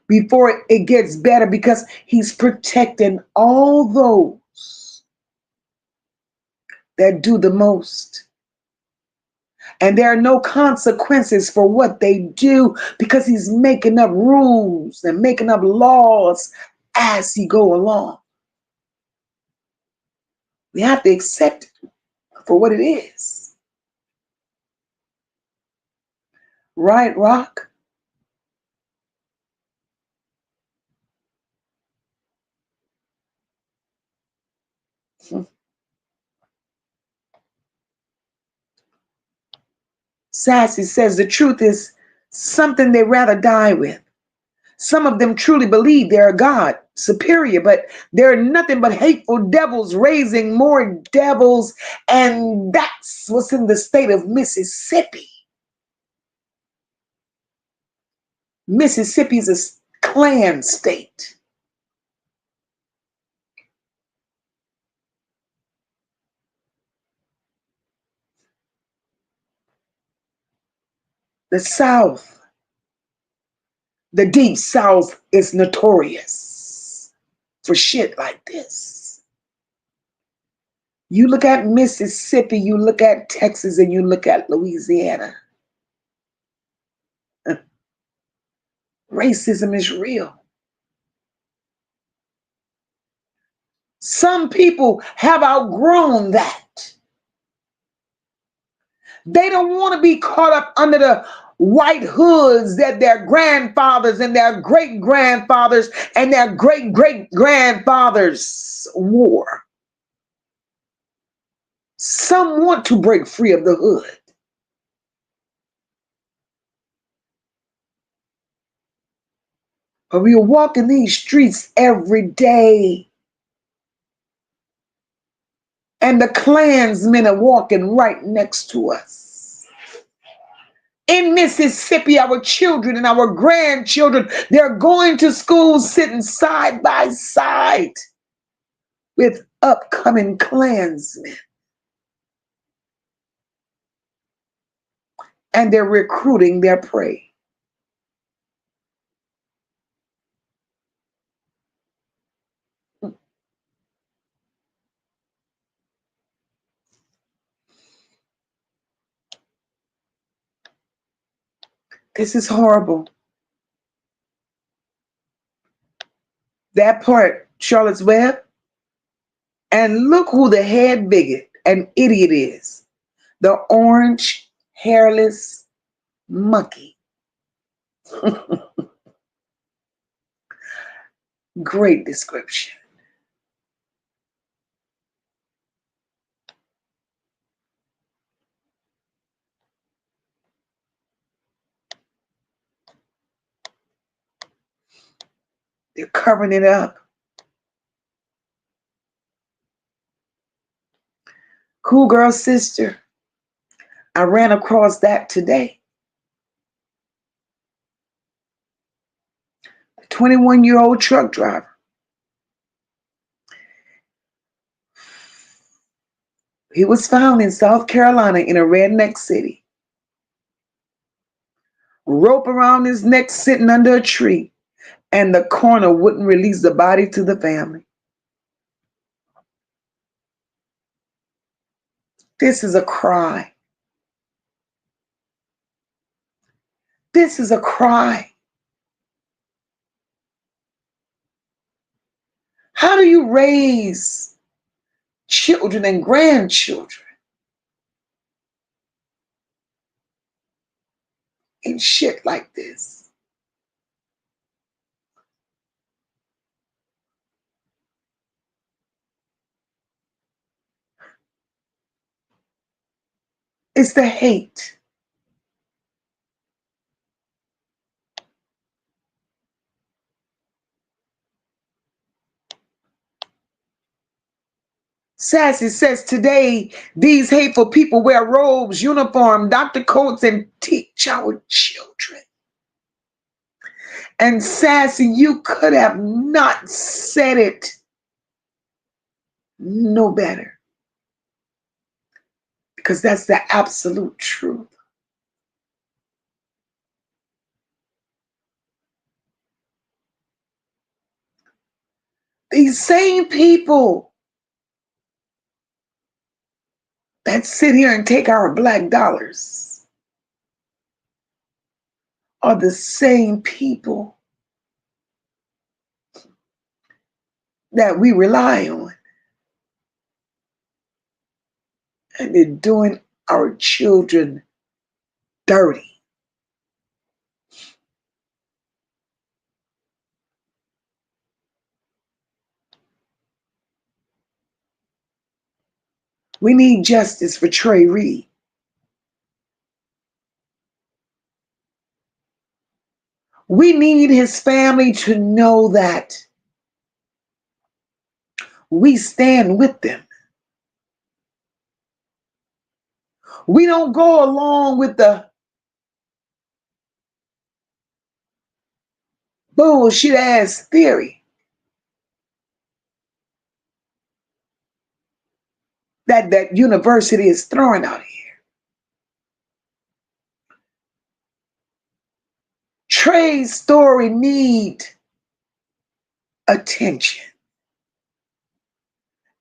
before it gets better, because he's protecting all those that do the most. And there are no consequences for what they do because he's making up rules and making up laws as he go along. We have to accept it for what it is. Right, Rock? Sassy says the truth is something they'd rather die with. Some of them truly believe they're a God, superior, but they're nothing but hateful devils raising more devils. And that's what's in the state of Mississippi. Mississippi is a clan state. The South, the Deep South is notorious for shit like this. You look at Mississippi, you look at Texas, and you look at Louisiana. Racism is real. Some people have outgrown that. They don't want to be caught up under the white hoods that their grandfathers and their great grandfathers and their great great grandfathers wore. Some want to break free of the hood. But we are walking these streets every day. And the Klansmen are walking right next to us. In Mississippi, our children and our grandchildren, they're going to school sitting side by side with upcoming Klansmen. And they're recruiting their prey. This is horrible. That part, Charlotte's Web. And look who the head bigot and idiot is. The orange, hairless monkey. Great description. They're covering it up. Cool girl sister. I ran across that today. A 21-year-old truck driver. He was found in South Carolina in a redneck city. Rope around his neck sitting under a tree, and the coroner wouldn't release the body to the family. This is a cry. This is a cry. How do you raise children and grandchildren in shit like this? It's the hate. Sassy says today, these hateful people wear robes, uniform, doctor coats, and teach our children. And Sassy, you could have not said it no better. Because that's the absolute truth. These same people that sit here and take our black dollars are the same people that we rely on. And they're doing our children dirty. We need justice for Trey Reed. We need his family to know that we stand with them. We don't go along with the bullshit ass theory that university is throwing out here. Trey's story needs attention.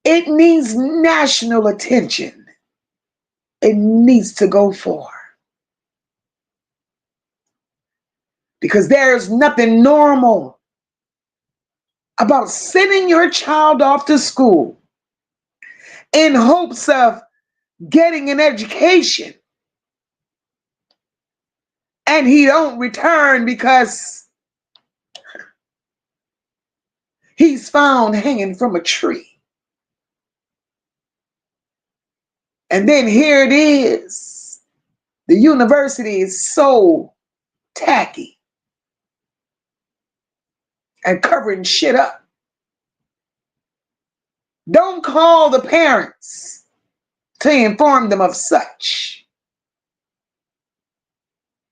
It needs national attention. It needs to go for. Because there's nothing normal about sending your child off to school in hopes of getting an education, and he don't return because he's found hanging from a tree. And then here it is. The university is so tacky and covering shit up. Don't call the parents to inform them of such,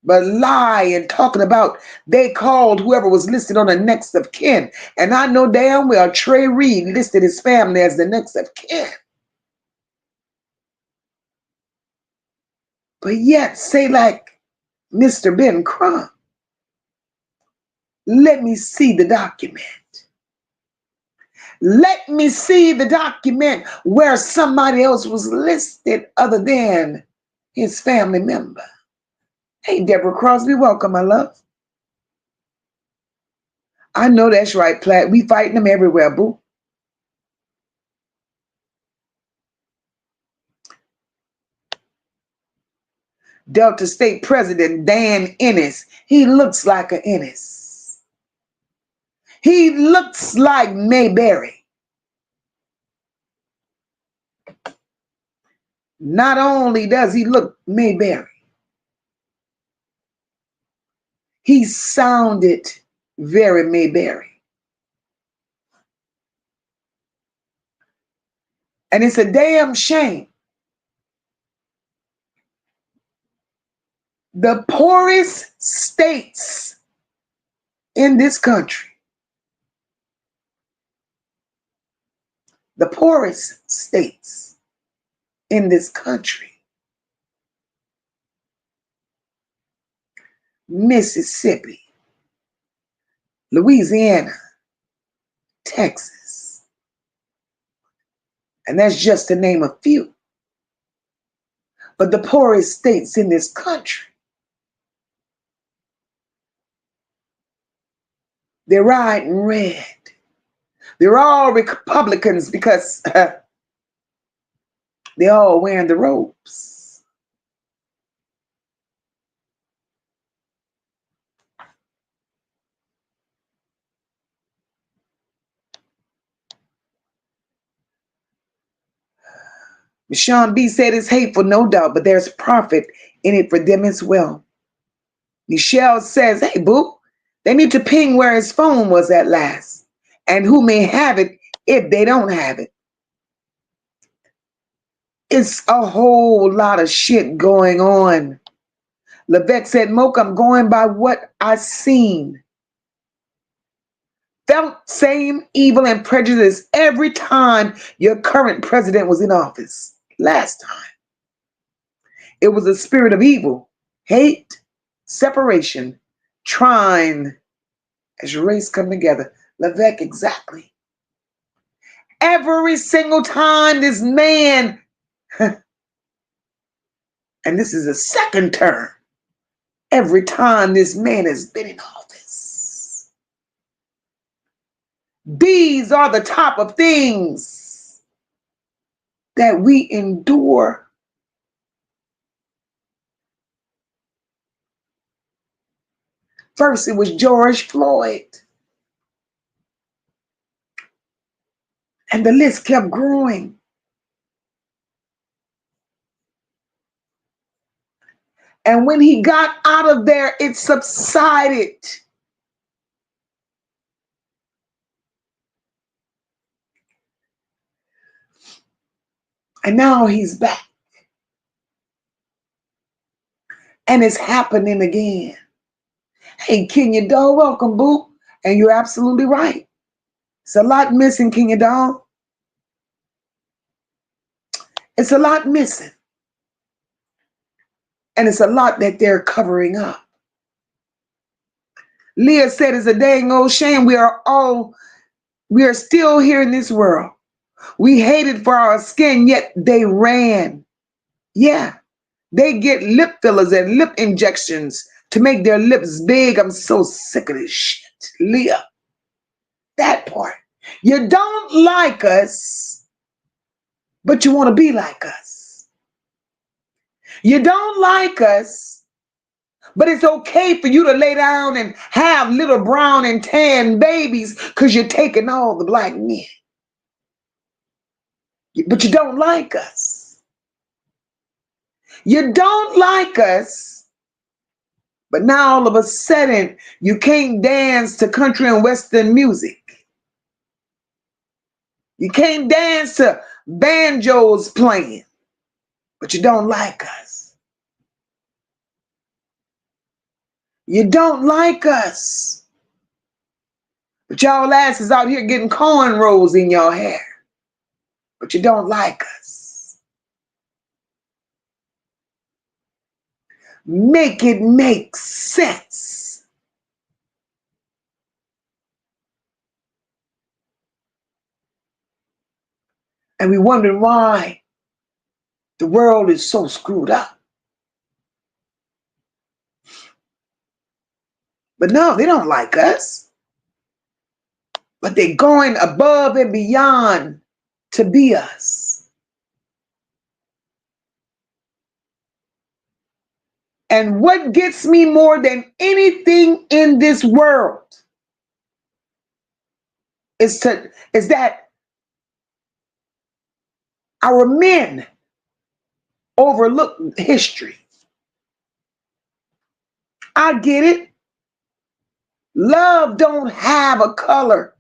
but lie and talking about they called whoever was listed on the next of kin. And I know damn well Trey Reed listed his family as the next of kin. But yet say like Mr. Ben Crump, let me see the document. Let me see the document where somebody else was listed other than his family member. Hey, Deborah Crosby, welcome, my love. I know that's right, Platt. We fighting them everywhere, boo. Delta State President Dan Ennis. He looks like an Ennis. He looks like Mayberry. Not only does he look Mayberry, he sounded very Mayberry. And it's a damn shame. The poorest states in this country, the poorest states in this country, Mississippi, Louisiana, Texas, and that's just to name a few. But the poorest states in this country, they're riding red. They're all Republicans because they're all wearing the robes. Michonne B said it's hateful, no doubt, but there's profit in it for them as well. Michelle says, hey, boo, they need to ping where his phone was at last and who may have it if they don't have it. It's a whole lot of shit going on. Levesque said, Moca, I'm going by what I seen. Felt same evil and prejudice every time your current president was in office. Last time. It was a spirit of evil, hate, separation, trying as race come together. Levesque, exactly. Every single time this man And this is a second term every time this man has been in office. These are the type of things that we endure. First, it was George Floyd. And the list kept growing. And when he got out of there, it subsided. And now he's back. And it's happening again. Hey, Kenya Doll, welcome, boo. And you're absolutely right. It's a lot missing, Kenya Doll. It's a lot missing. And it's a lot that they're covering up. Leah said, it's a dang old shame we are still here in this world. We hated for our skin, yet they ran. Yeah, they get lip fillers and lip injections to make their lips big. I'm so sick of this shit. Leah, that part. You don't like us, but you want to be like us. You don't like us, but it's okay for you to lay down and have little brown and tan babies because you're taking all the black men. But you don't like us. You don't like us, but now all of a sudden you can't dance to country and western music. You can't dance to banjos playing, but you don't like us. You don't like us, but y'all asses out here getting cornrows in your hair, but you don't like us. Make it make sense. And we wonder why the world is so screwed up. But no, they don't like us. But they're going above and beyond to be us. And what gets me more than anything in this world is that our men overlook history. I get it. Love don't have a color.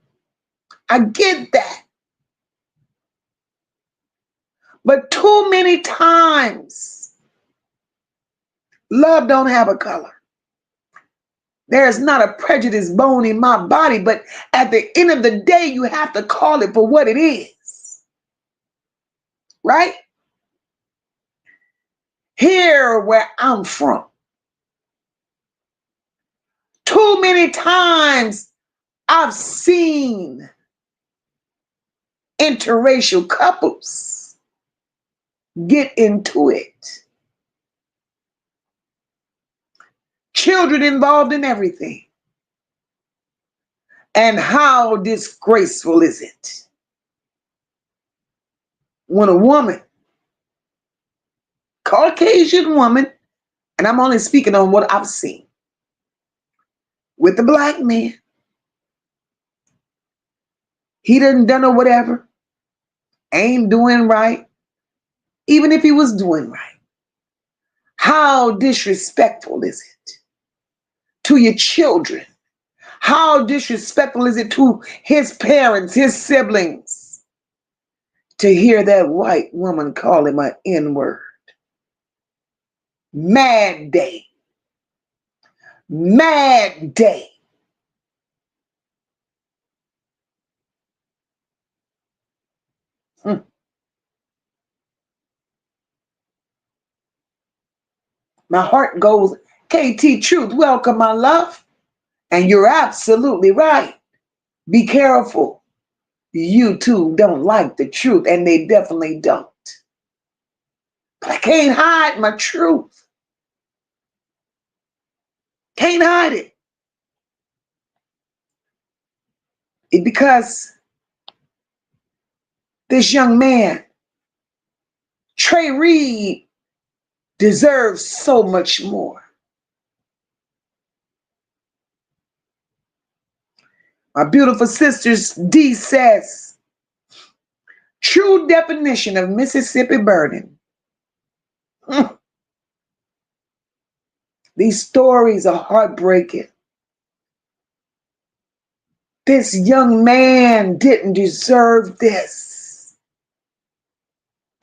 I get that. But too many times, love don't have a color. There's not a prejudice bone in my body, but at the end of the day, you have to call it for what it is. Right? Here where I'm from, too many times I've seen interracial couples get into it. Children involved in everything. And how disgraceful is it when a woman, Caucasian woman, and I'm only speaking on what I've seen, with the black man, he done or whatever, ain't doing right, even if he was doing right. How disrespectful is it to your children? How disrespectful is it to his parents, his siblings, to hear that white woman call him an N-word? Mad day. Mad day. My heart goes, KT Truth, welcome, my love. And you're absolutely right. Be careful. YouTube don't like the truth, and they definitely don't. But I can't hide my truth. Can't hide it. Because this young man, Trey Reed, deserves so much more. My beautiful sisters, D says, true definition of Mississippi burning. These stories are heartbreaking. This young man didn't deserve this.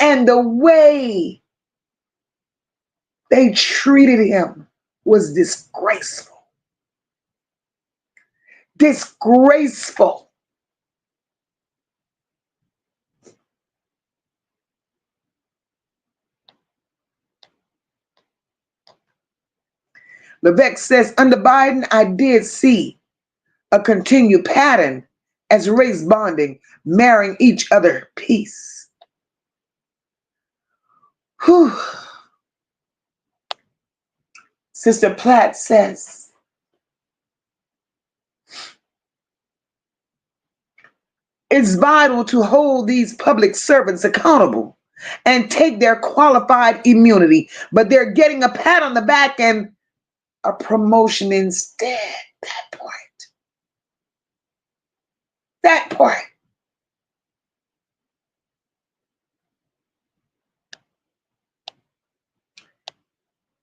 And the way they treated him was disgraceful. Disgraceful. Levesque says, under Biden, I did see a continued pattern as race bonding, marrying each other. Peace. Whew. Sister Platt says, it's vital to hold these public servants accountable and take their qualified immunity, but they're getting a pat on the back and a promotion instead. That part. That part.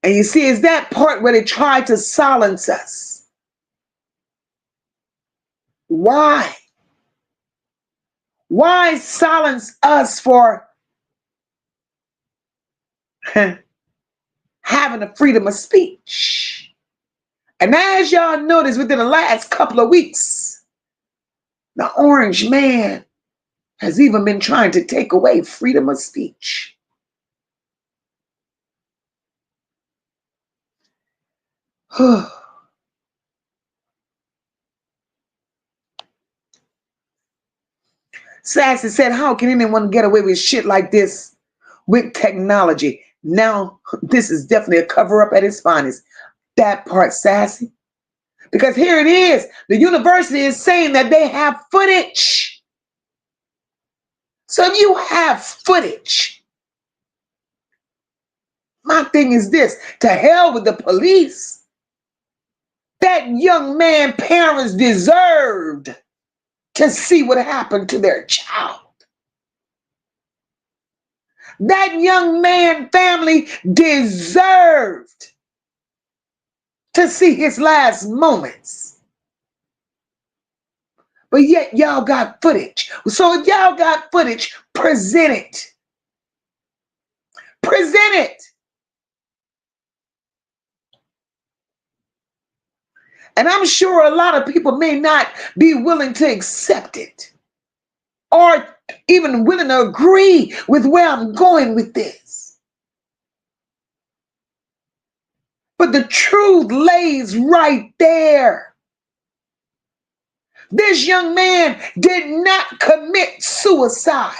And you see, it's that part where they try to silence us. Why? Why silence us for having the freedom of speech? And as y'all noticed within the last couple of weeks, the orange man has even been trying to take away freedom of speech. Sassy said, how can anyone get away with shit like this with technology? Now, this is definitely a cover-up at its finest. That part, Sassy. Because here it is. The university is saying that they have footage. So if you have footage, my thing is this, to hell with the police. That young man's parents deserved to see what happened to their child. That young man's family deserved to see his last moments. But yet y'all got footage. So if y'all got footage, present it. Present it. And I'm sure a lot of people may not be willing to accept it or even willing to agree with where I'm going with this. But the truth lays right there. This young man did not commit suicide.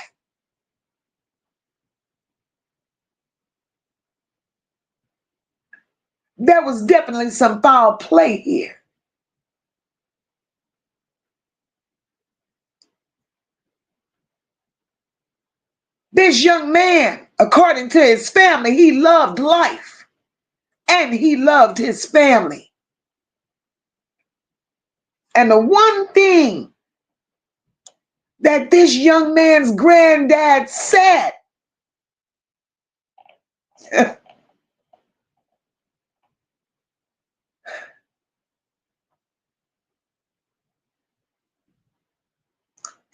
There was definitely some foul play here. This young man, according to his family, he loved life and he loved his family. And the one thing that this young man's granddad said,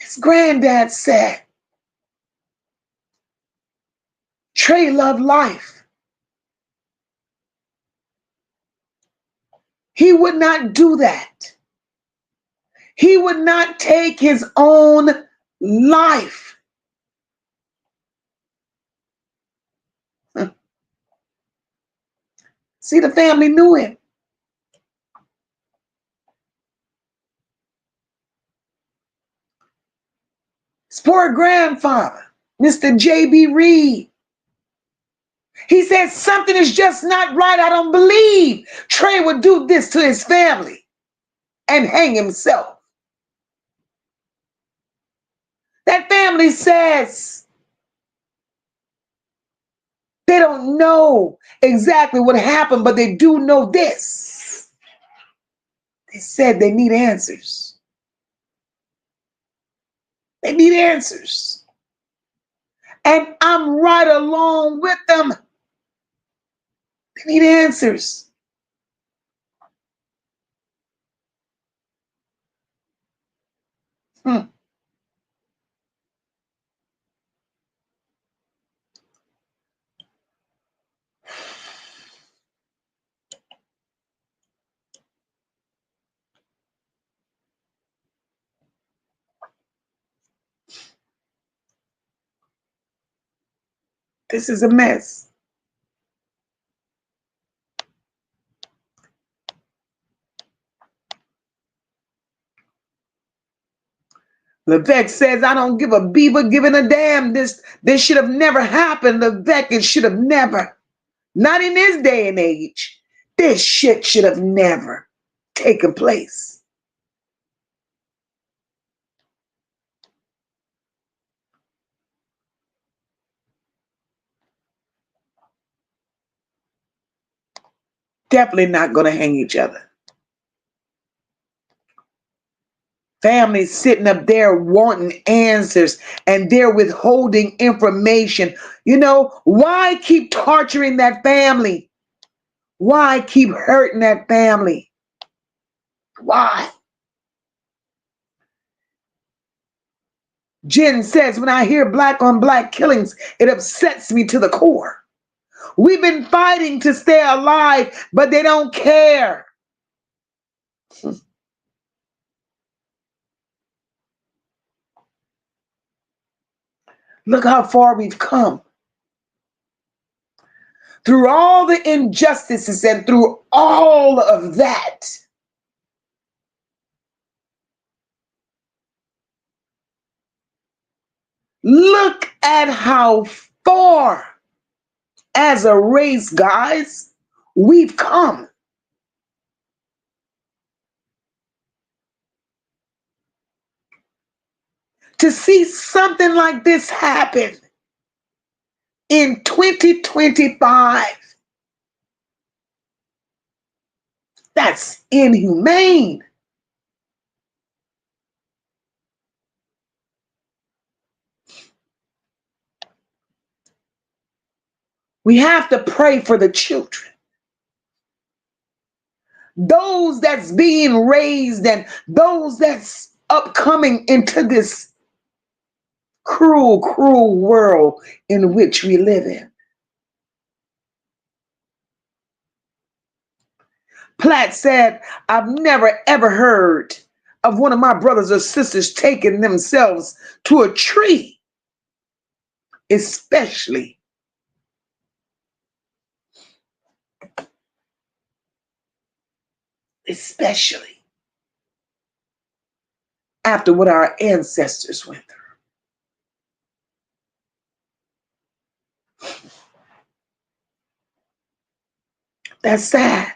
his granddad said, Trey loved life. He would not do that. He would not take his own life. See, the family knew him. His poor grandfather, Mr. J.B. Reed, He said something is just not right. I don't believe Trey would do this to his family and hang himself. That family says they don't know exactly what happened, but they do know this. They said they need answers. They need answers. And I'm right along with them. They need answers. This is a mess. Levesque says, I don't give a beaver giving a damn. This should have never happened. Levesque, it should have never. Not in this day and age. This shit should have never taken place. Definitely not going to hang each other. Families sitting up there wanting answers and they're withholding information. You know, why keep torturing that family? Why keep hurting that family? Why? Jen says, when I hear black on black killings, it upsets me to the core. We've been fighting to stay alive, but they don't care. Look how far we've come. Through all the injustices and through all of that, look at how far as a race, guys, we've come. To see something like this happen in 2025, that's inhumane. We have to pray for the children. Those that's being raised and those that's upcoming into this cruel, cruel world in which we live in. Platt said, I've never ever heard of one of my brothers or sisters taking themselves to a tree, especially after what our ancestors went through. That's sad.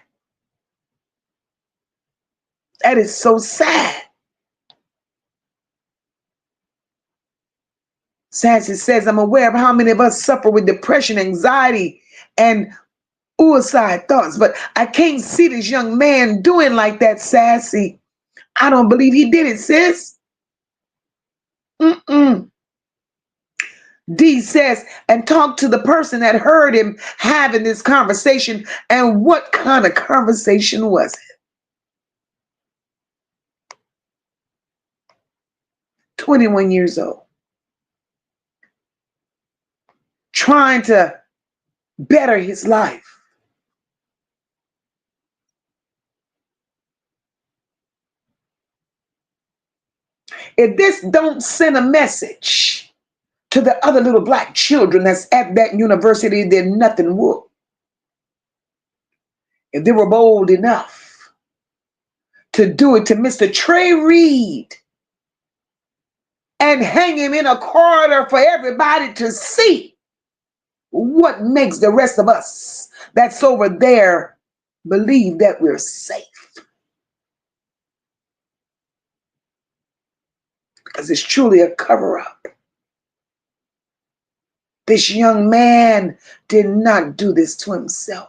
That is so sad. Sassy says, I'm aware of how many of us suffer with depression, anxiety, and suicide thoughts, but I can't see this young man doing like that, Sassy. I don't believe he did it, sis. D says, and talk to the person that heard him having this conversation, and what kind of conversation was it? 21 years old. Trying to better his life. If this don't send a message to the other little black children that's at that university, then nothing would. If they were bold enough to do it to Mr. Trey Reed and hang him in a corridor for everybody to see, What makes the rest of us that's over there believe that we're safe? Because it's truly a cover up. This young man did not do this to himself.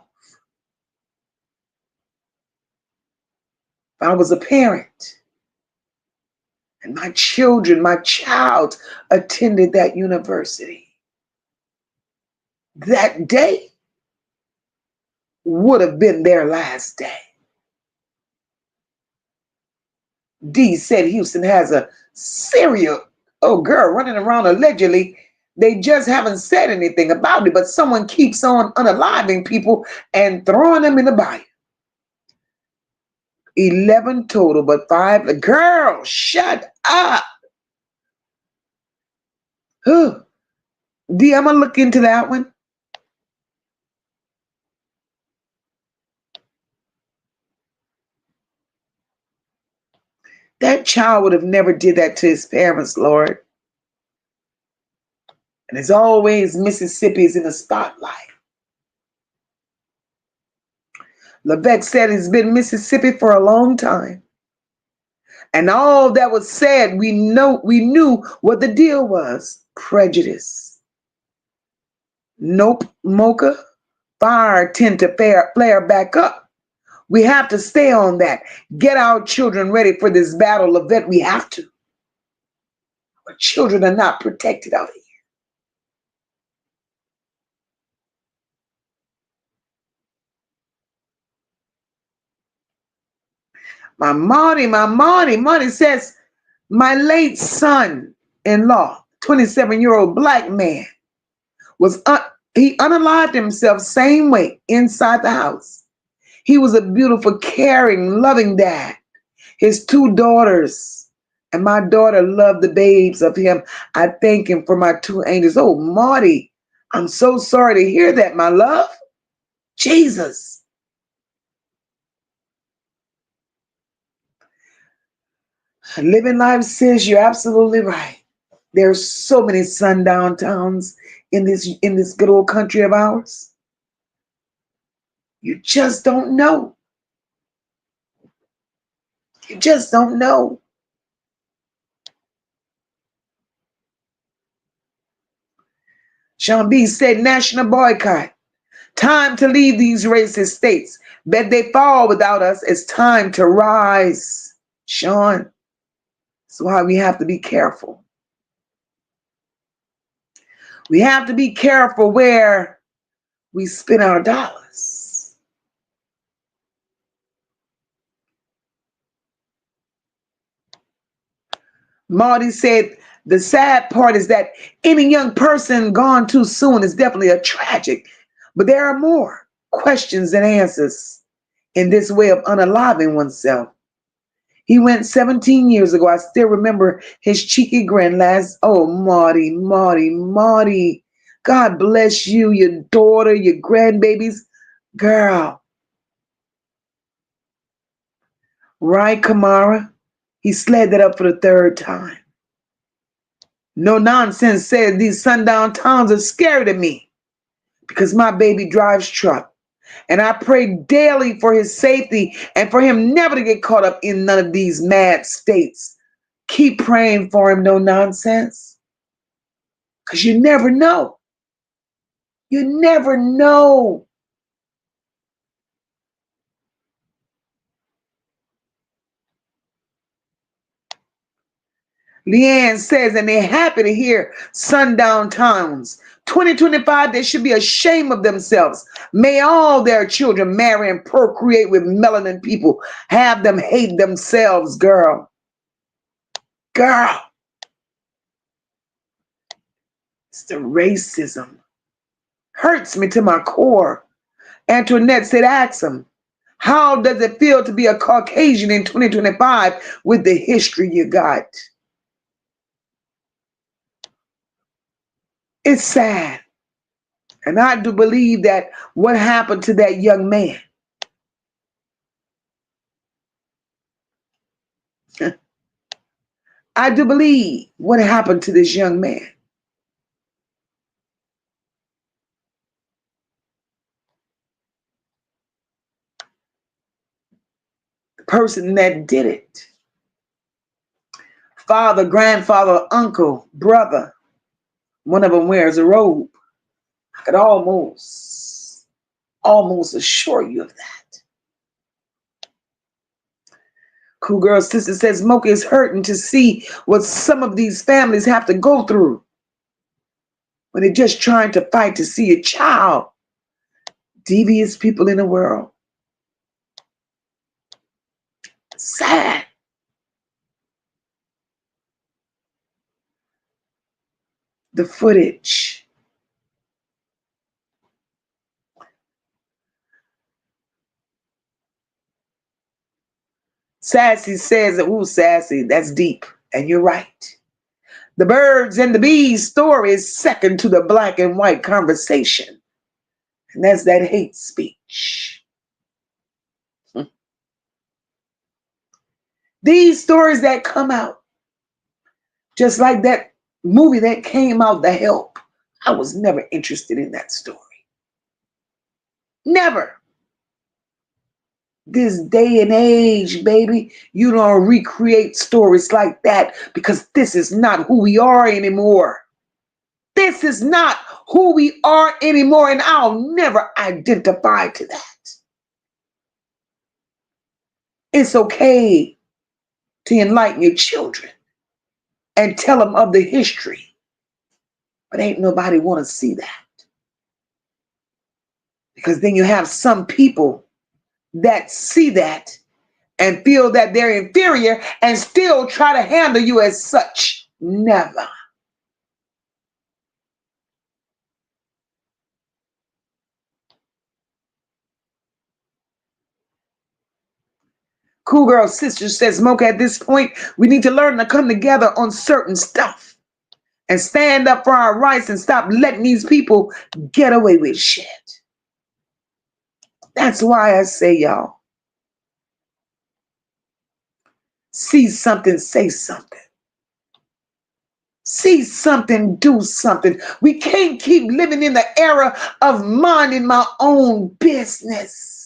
If I was a parent and my child attended that university, that day would have been their last day. D said Houston has a serial girl running around allegedly. They just haven't said anything about it, but someone keeps on unaliving people and throwing them in the bayou. 11 total, but 5. Girl, shut up. D, I'm going to look into that one. That child would have never did that to his parents, Lord. And as always, Mississippi is in the spotlight. Levesque said it's been Mississippi for a long time. And all that was said, we knew what the deal was. Prejudice. Nope, Moca. Fire tend to flare back up. We have to stay on that. Get our children ready for this battle event. We have to. Our children are not protected out here. Marty says, my late son-in-law, 27-year-old black man, he unalived himself same way inside the house. He was a beautiful, caring, loving dad. His 2 daughters, and my daughter loved the babes of him. I thank him for my 2 angels. Oh, Marty, I'm so sorry to hear that, my love. Jesus. Living Life says you're absolutely right. There's so many sundown towns in this good old country of ours. You just don't know. You just don't know. Sean B said, national boycott. Time to leave these racist states. Bet they fall without us. It's time to rise. Sean, that's why we have to be careful. We have to be careful where we spend our dollars. Marty said, the sad part is that any young person gone too soon is definitely a tragic, but there are more questions than answers in this way of unaliving oneself. He went 17 years ago. I still remember his cheeky grin Marty. God bless you, your daughter, your grandbabies. Girl. Right, Kamara? He slid that up for the 3rd time. No nonsense said these sundown towns are scary to me because my baby drives truck. And I pray daily for his safety and for him never to get caught up in none of these mad states. Keep praying for him, no nonsense. Because you never know. You never know. Leanne says, and they're happy to hear sundown towns. 2025, they should be ashamed of themselves. May all their children marry and procreate with melanin people. Have them hate themselves, girl. Girl. It's the racism. Hurts me to my core. Antoinette said, ask them, how does it feel to be a Caucasian in 2025 with the history you got? It's sad. And I do believe that what happened to that young man, I do believe what happened to this young man person that did it. Father, grandfather, uncle, brother. One of them wears a robe. I could almost assure you of that. Cool Girl Sister says Mocha is hurting to see what some of these families have to go through when they're just trying to fight to see a child. Devious people in the world. Sad. The footage. Sassy says, ooh, Sassy, that's deep. And you're right. The birds and the bees story is second to the black and white conversation. And that's that hate speech. These stories that come out, just like that movie that came out, The Help, I was never interested in that story. Never. This day and age, baby, you don't recreate stories like that because this is not who we are anymore. This is not who we are anymore, and I'll never identify to that. It's okay to enlighten your children and tell them of the history, but ain't nobody want to see that. Because then you have some people that see that and feel that they're inferior and still try to handle you as such. Never. Cool Girl Sister says, Mocha, at this point, we need to learn to come together on certain stuff and stand up for our rights and stop letting these people get away with shit. That's why I say, y'all, see something, say something. See something, do something. We can't keep living in the era of minding my own business.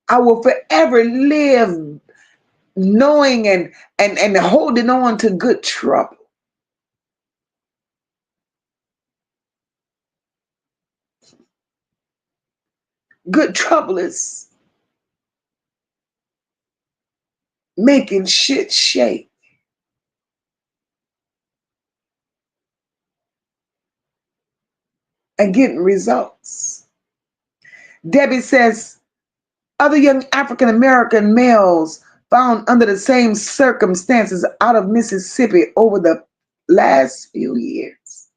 I will forever live knowing and holding on to good trouble. Good trouble is making shit shake. And getting results. Debbie says, other young African American males found under the same circumstances out of Mississippi over the last few years.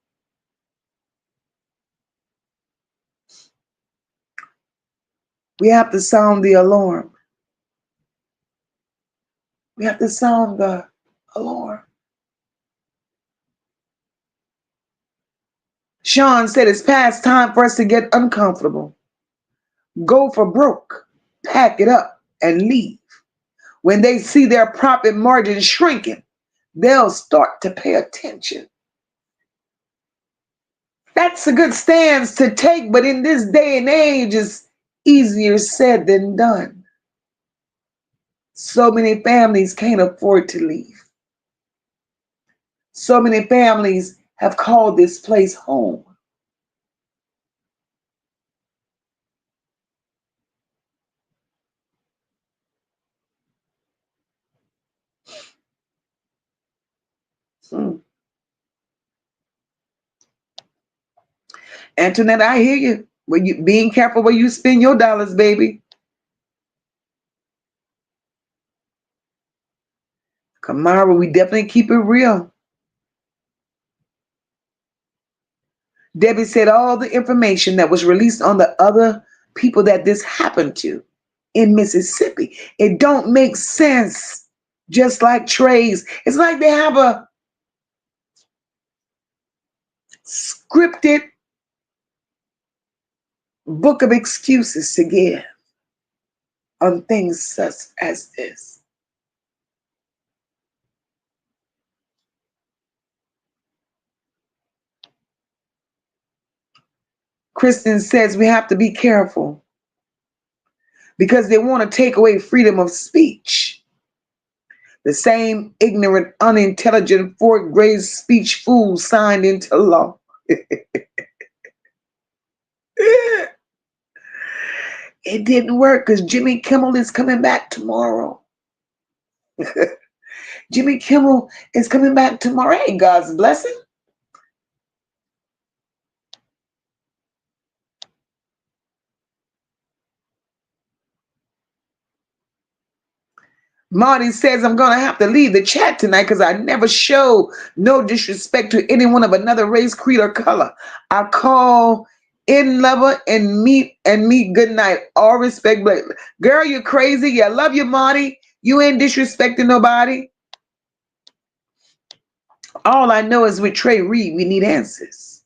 We have to sound the alarm. We have to sound the alarm. Sean said it's past time for us to get uncomfortable. Go for broke, pack it up, and leave. When they see their profit margin shrinking, they'll start to pay attention. That's a good stance to take, but in this day and age, it's easier said than done. So many families can't afford to leave. So many families have called this place home. Antoinette, I hear you. When you being careful where you spend your dollars, baby. Kamara, we definitely keep it real. Debbie said all the information that was released on the other people that this happened to in Mississippi, it don't make sense. Just like Trey's. It's like they have a scripted book of excuses to give on things such as this. Kristen says we have to be careful because they want to take away freedom of speech. The same ignorant, unintelligent, fourth grade speech fool signed into law. It didn't work because Jimmy Kimmel is coming back tomorrow. Jimmy Kimmel is coming back tomorrow. Hey, God's blessing. Marty says I'm going to have to leave the chat tonight because I never show no disrespect to anyone of another race, creed, or color. I call in lover and meet good night. All respect, Blake. Girl, you're crazy. Yeah, I love you, Marty. You ain't disrespecting nobody. All I know is with Trey Reed, we need answers.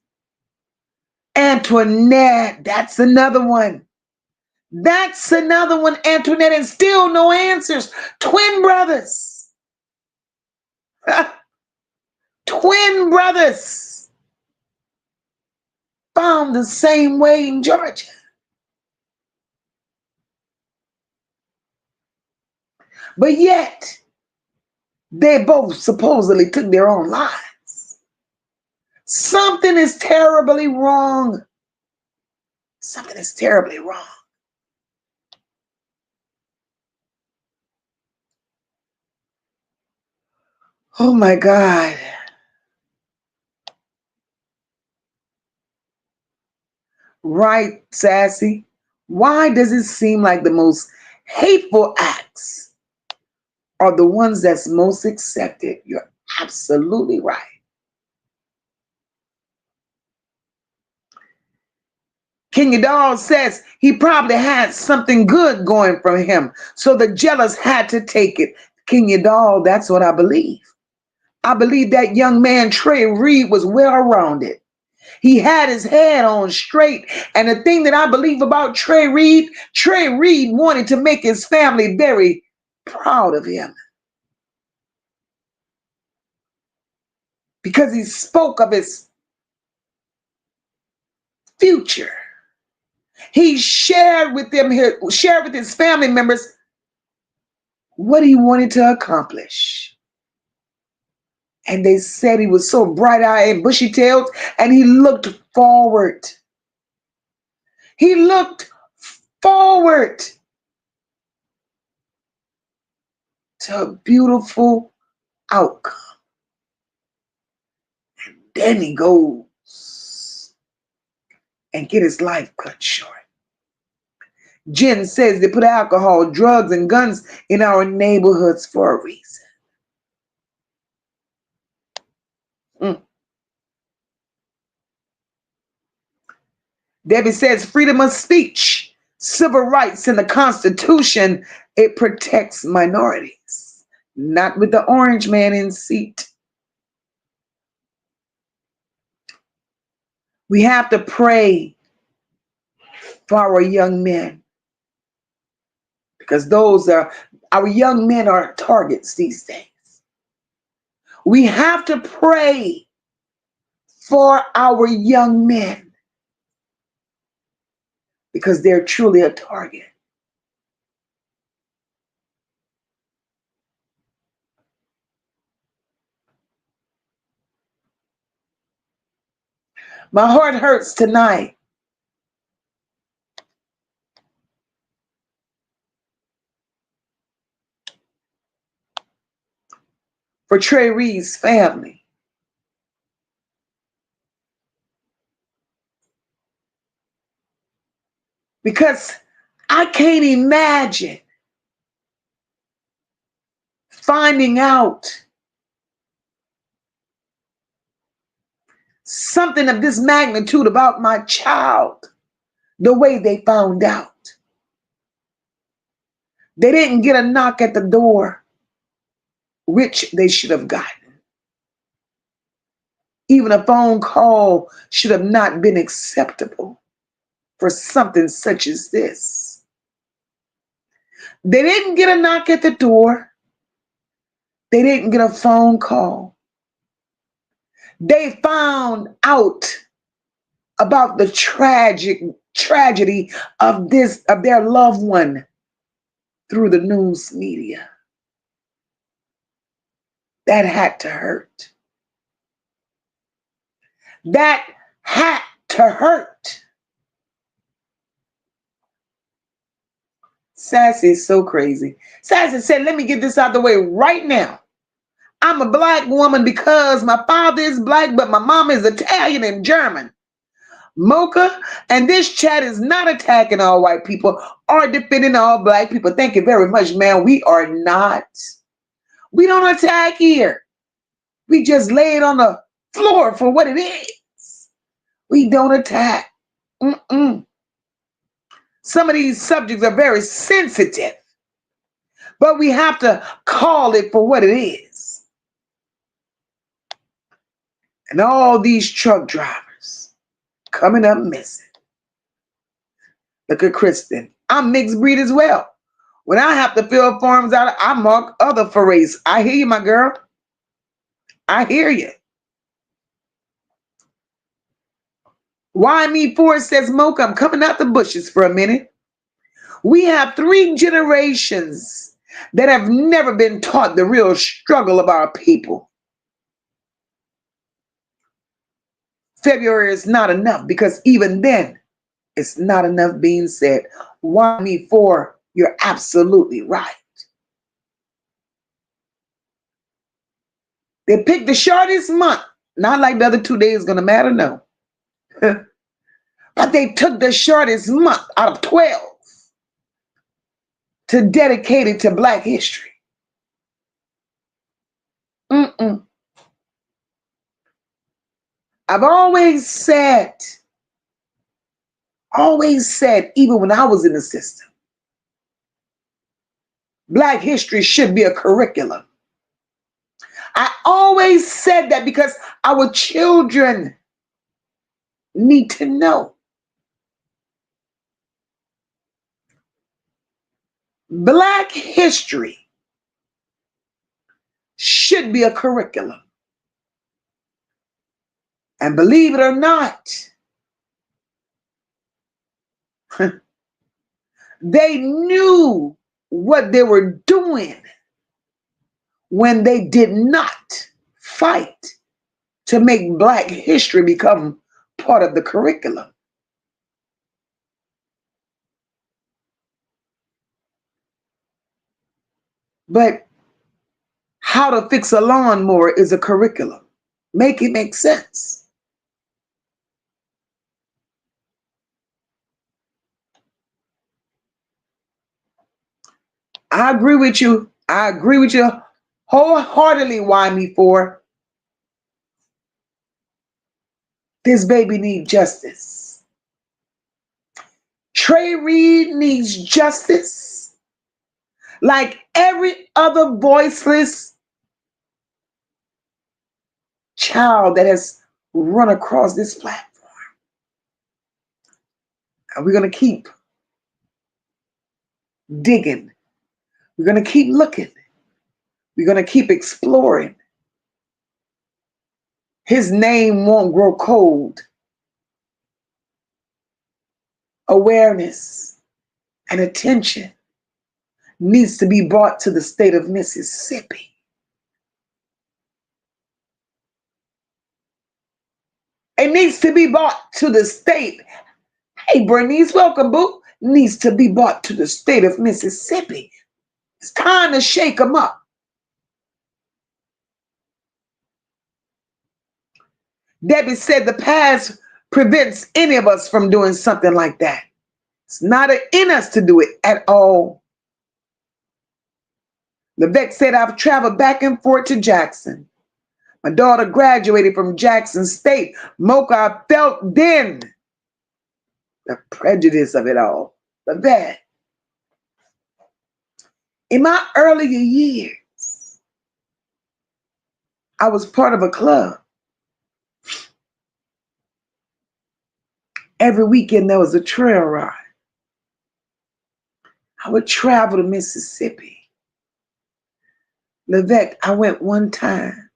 Antoinette, that's another one. That's another one, Antoinette, and still no answers. Twin brothers. Twin brothers. Found the same way in Georgia. But yet, they both supposedly took their own lives. Something is terribly wrong. Something is terribly wrong. Oh my God. Right, Sassy? Why does it seem like the most hateful acts are the ones that's most accepted? You're absolutely right. King Dog says he probably had something good going for him, so the jealous had to take it. King Dog, that's what I believe. I believe that young man, Trey Reed, was well-rounded. He had his head on straight. And the thing that I believe about Trey Reed wanted to make his family very proud of him. Because he spoke of his future. He shared with his family members what he wanted to accomplish. And they said he was so bright-eyed and bushy-tailed, and he looked forward. He looked forward to a beautiful outcome. And then he goes and get his life cut short. Jen says they put alcohol, drugs, and guns in our neighborhoods for a reason. Debbie says freedom of speech, civil rights in the Constitution, it protects minorities. Not with the orange man in seat. We have to pray for our young men. Because our young men are targets these days. We have to pray for our young men. Because they're truly a target. My heart hurts tonight. For Trey Reed's family. Because I can't imagine finding out something of this magnitude about my child the way they found out. They didn't get a knock at the door, which they should have gotten. Even a phone call should have not been acceptable for something such as this. They didn't get a knock at the door. They didn't get a phone call. They found out about the tragedy of their loved one through the news media. That had to hurt. That had to hurt. Sassy is so crazy. Sassy said, let me get this out the way right now. I'm a black woman because my father is black, but my mom is Italian and German. Mocha, and this chat is not attacking all white people or defending all black people. Thank you very much, man. We are not. We don't attack here. We just lay it on the floor for what it is. We don't attack. Some of these subjects are very sensitive, but we have to call it for what it is. And all these truck drivers coming up missing. Look at Kristen. I'm mixed breed as well. When I have to fill forms out, I mark other for race. I hear you, my girl. I hear you. Why me for says Mocha, I'm coming out the bushes for a minute. We have 3 generations that have never been taught the real struggle of our people. February is not enough because even then, it's not enough being said. Why me for? You're absolutely right. They picked the shortest month. Not like the other 2 days gonna matter, no. But they took the shortest month out of 12 to dedicate it to Black history. I've always said, even when I was in the system, Black history should be a curriculum. I always said that because our children need to know. Black history should be a curriculum. And believe it or not, they knew what they were doing when they did not fight to make Black history become part of the curriculum. But how to fix a lawnmower is a curriculum. Make it make sense. I agree with you. I agree with you wholeheartedly, why me for. This baby needs justice. Trey Reed needs justice. Like every other voiceless child that has run across this platform. And we're going to keep digging. We're going to keep looking. We're going to keep exploring. His name won't grow cold. Awareness and attention needs to be brought to the state of Mississippi. It needs to be brought to the state. Hey, Bernice, welcome, boo. Needs to be brought to the state of Mississippi. It's time to shake them up. Debbie said the past prevents any of us from doing something like that. It's not in us to do it at all. Levesque said, I've traveled back and forth to Jackson. My daughter graduated from Jackson State. Mocha, I felt then the prejudice of it all. Levesque. In my earlier years, I was part of a club. Every weekend there was a trail ride. I would travel to Mississippi. Levesque, I went one time.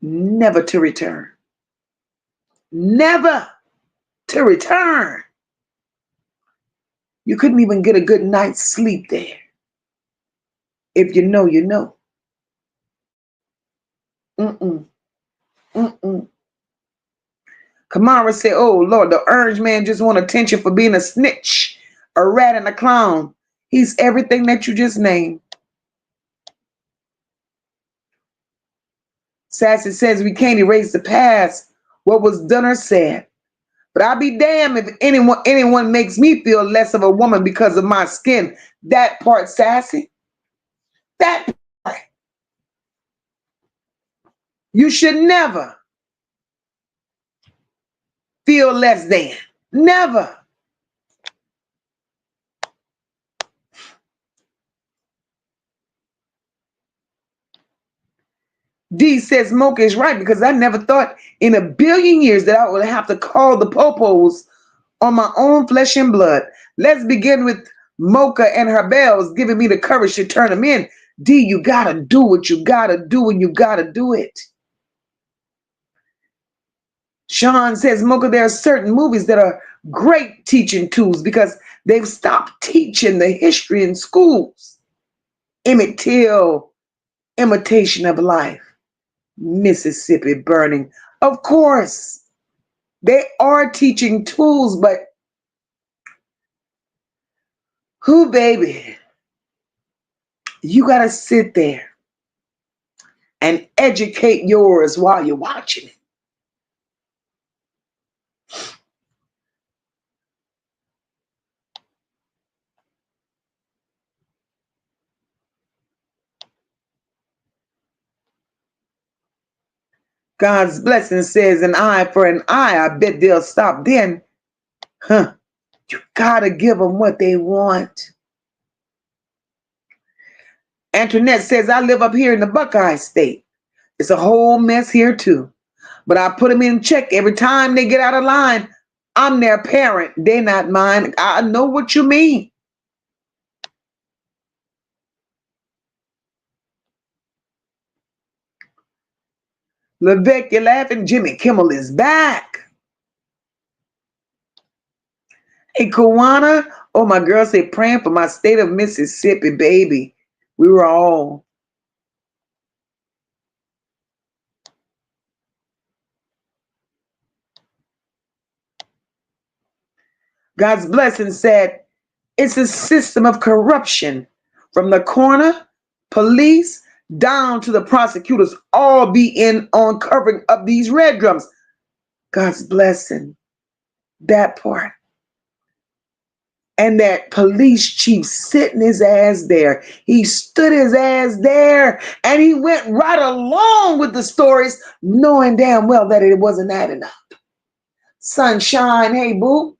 never to return. Never to return. You couldn't even get a good night's sleep there. If you know, you know. Mm-mm. Mm-mm. Kamara said, oh, Lord, the orange man just want attention for being a snitch, a rat, and a clown. He's everything that you just named. Sassy says we can't erase the past, what was done or said. But I'll be damned if anyone makes me feel less of a woman because of my skin. That part, Sassy. That part. You should never feel less than. Never. D says Mocha is right because I never thought in a billion years that I would have to call the popos on my own flesh and blood. Let's begin with Mocha and her bells giving me the courage to turn them in. D, you gotta do what you gotta do and you gotta do it. Sean says, Mocha, there are certain movies that are great teaching tools because they've stopped teaching the history in schools. Emmett Till, Imitation of Life, Mississippi Burning. Of course, they are teaching tools, but who, baby? You got to sit there and educate yours while you're watching it. God's blessing says an eye for an eye. I bet they'll stop then. Huh. You got to give them what they want. Antoinette says, I live up here in the Buckeye State. It's a whole mess here too. But I put them in check every time they get out of line. I'm their parent. They're not mine. I know what you mean. Levesque, you're laughing. Jimmy Kimmel is back. Hey, Kawana. Oh, my girl said, praying for my state of Mississippi, baby. We were all. God's blessing said, it's a system of corruption from the coroner, police, down to the prosecutors, all be in on covering up these red drums. God's blessing. That part. And that police chief sitting his ass there. He stood his ass there and he went right along with the stories, knowing damn well that it wasn't adding up. Sunshine, hey boo.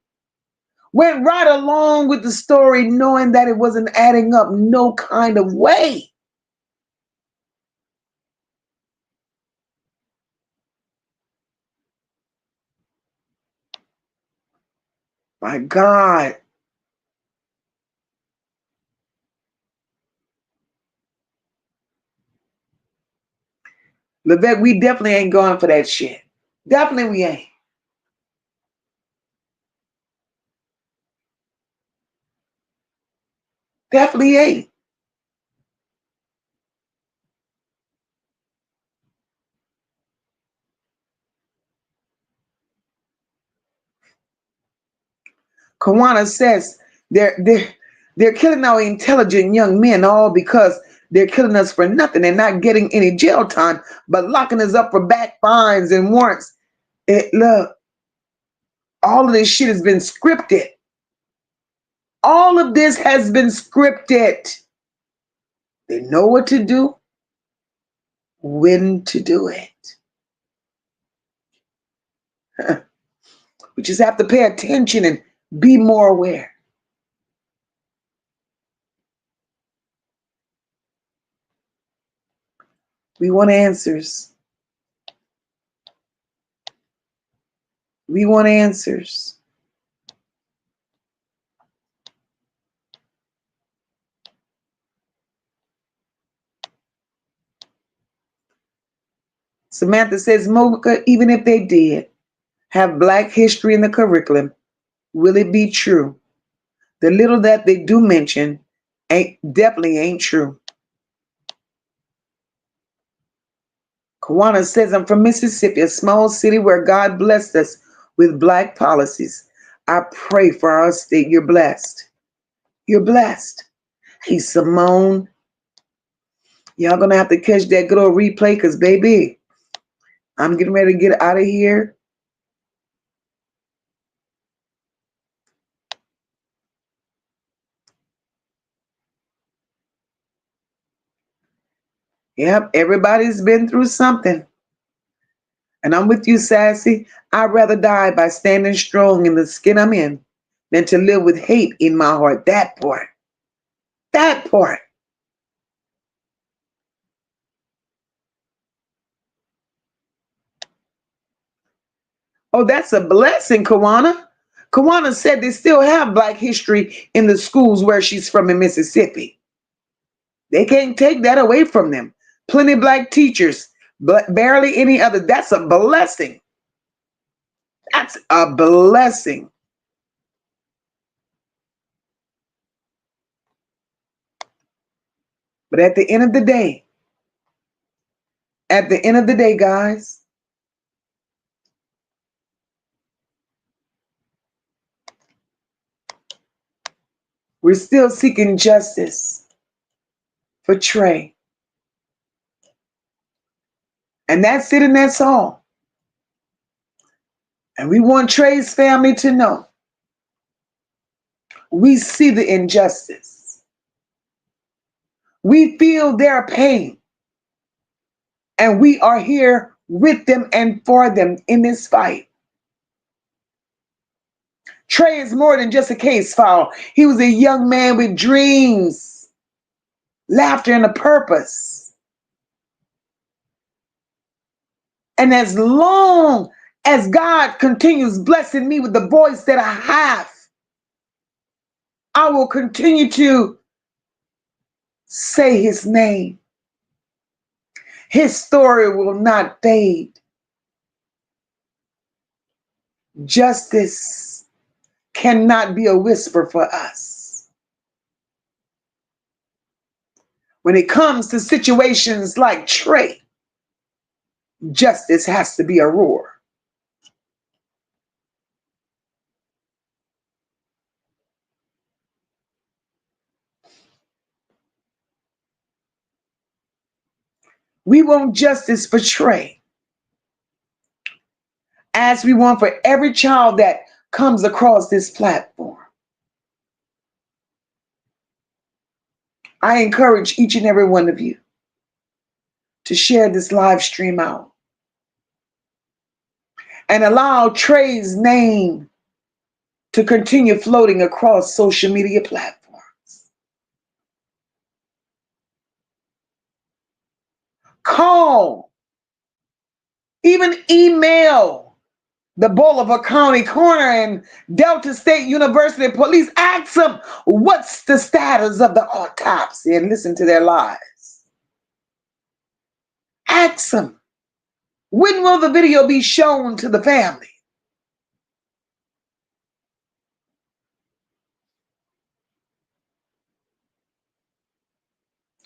Went right along with the story, knowing that it wasn't adding up no kind of way. My God. Levesque, we definitely ain't going for that shit. Definitely we ain't. Definitely ain't. Kawana says they're killing our intelligent young men all because they're killing us for nothing and not getting any jail time, but locking us up for back fines and warrants. Look, all of this shit has been scripted. All of this has been scripted. They know what to do, when to do it. We just have to pay attention and be more aware. We want answers. We want answers. Samantha says, Mocha, even if they did have Black history in the curriculum, will it be true? The little that they do mention definitely ain't true. Kawana says, I'm from Mississippi, a small city where God blessed us with Black policies. I pray for our state. You're blessed. You're blessed. Hey, Simone, y'all gonna have to catch that good old replay because, baby, I'm getting ready to get out of here. Yep, everybody's been through something. And I'm with you, Sassy. I'd rather die by standing strong in the skin I'm in than to live with hate in my heart. That part. That part. Oh, that's a blessing, Kawana. Kawana said they still have Black history in the schools where she's from in Mississippi. They can't take that away from them. Plenty of Black teachers, but barely any other. That's a blessing. That's a blessing. But at the end of the day, guys, we're still seeking justice for Trey. And that's it and that's all. And we want Trey's family to know we see the injustice. We feel their pain. And we are here with them and for them in this fight. Trey is more than just a case file. He was a young man with dreams, laughter, and a purpose. And as long as God continues blessing me with the voice that I have, I will continue to say his name. His story will not fade. Justice cannot be a whisper for us. When it comes to situations like Trey, justice has to be a roar. We want justice for Trey, as we want for every child that comes across this platform. I encourage each and every one of you to share this live stream out and allow Trey's name to continue floating across social media platforms. Call, even email the Bolivar County Coroner and Delta State University Police. Ask them what's the status of the autopsy and listen to their lies. Ask them, when will the video be shown to the family?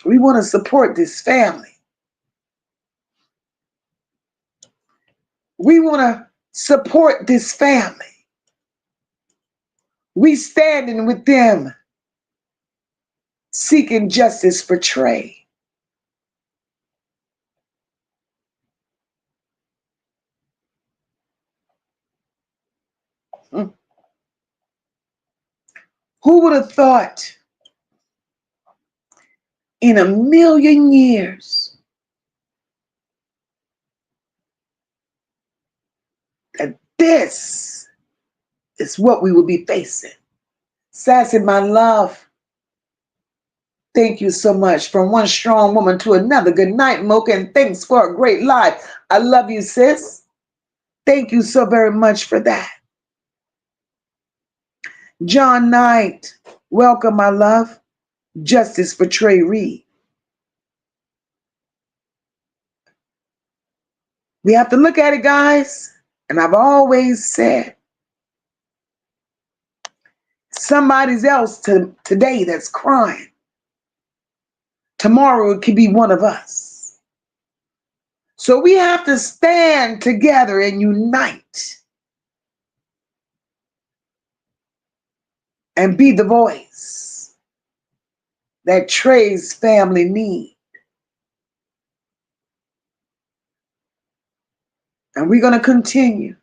We want to support this family. We want to support this family. We standing with them, seeking justice for Trey. Who would have thought in a million years that this is what we will be facing? Sassy, my love, thank you so much. From one strong woman to another. Good night, Mocha, and thanks for a great live. I love you, sis. Thank you so very much for that. John Knight, welcome, my love. Justice for Trey Reed. We have to look at it, guys. And I've always said, somebody else today that's crying. Tomorrow it could be one of us. So we have to stand together and unite and be the voice that Trey's family need. And we're going to continue.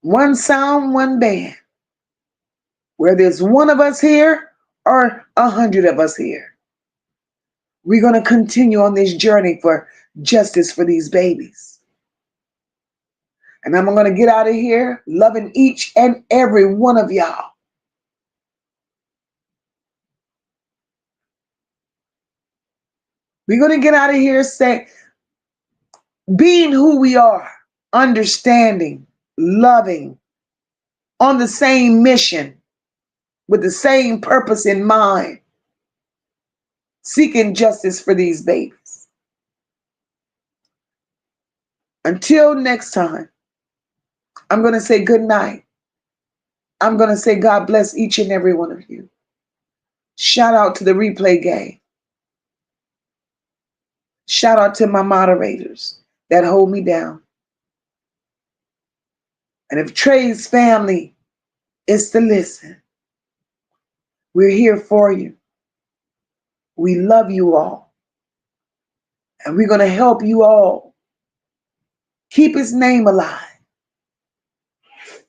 One sound, one band. Whether there's one of us here or 100 of us here. We're going to continue on this journey for justice for these babies. And I'm going to get out of here loving each and every one of y'all. We're going to get out of here being who we are, understanding, loving, on the same mission, with the same purpose in mind, seeking justice for these babies. Until next time, I'm going to say good night. I'm going to say God bless each and every one of you. Shout out to the replay gang. Shout out to my moderators that hold me down. And if Trey's family is to listen, we're here for you. We love you all. And we're going to help you all keep his name alive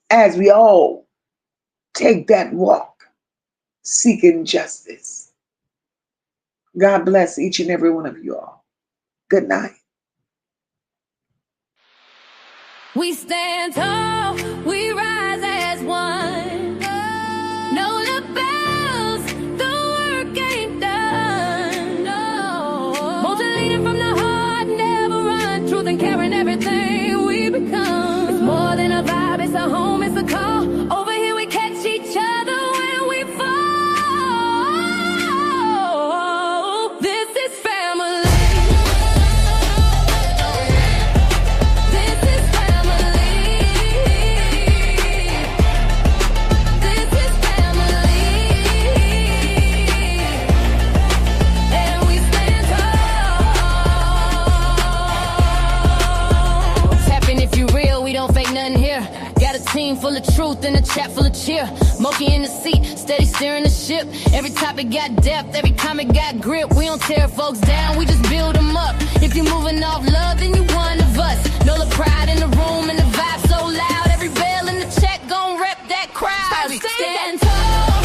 as we all take that walk seeking justice. God bless each and every one of you all. Good night. We stand tall, we rise as one. No lapels, the work ain't done. No. Moca leading from the heart, never run. Truth and caring, everything we become. It's more than a vibe, it's a home, it's a call. Over here we catch each other when we fall. This is family. Team full of truth and a chat full of cheer. Mocha in the seat, steady steering the ship. Every topic got depth, every comment got grip. We don't tear folks down, we just build them up. If you're moving off love, then you one of us. Know the pride in the room and the vibe so loud. Every bell in the check gon' rep that crowd. We stand tall.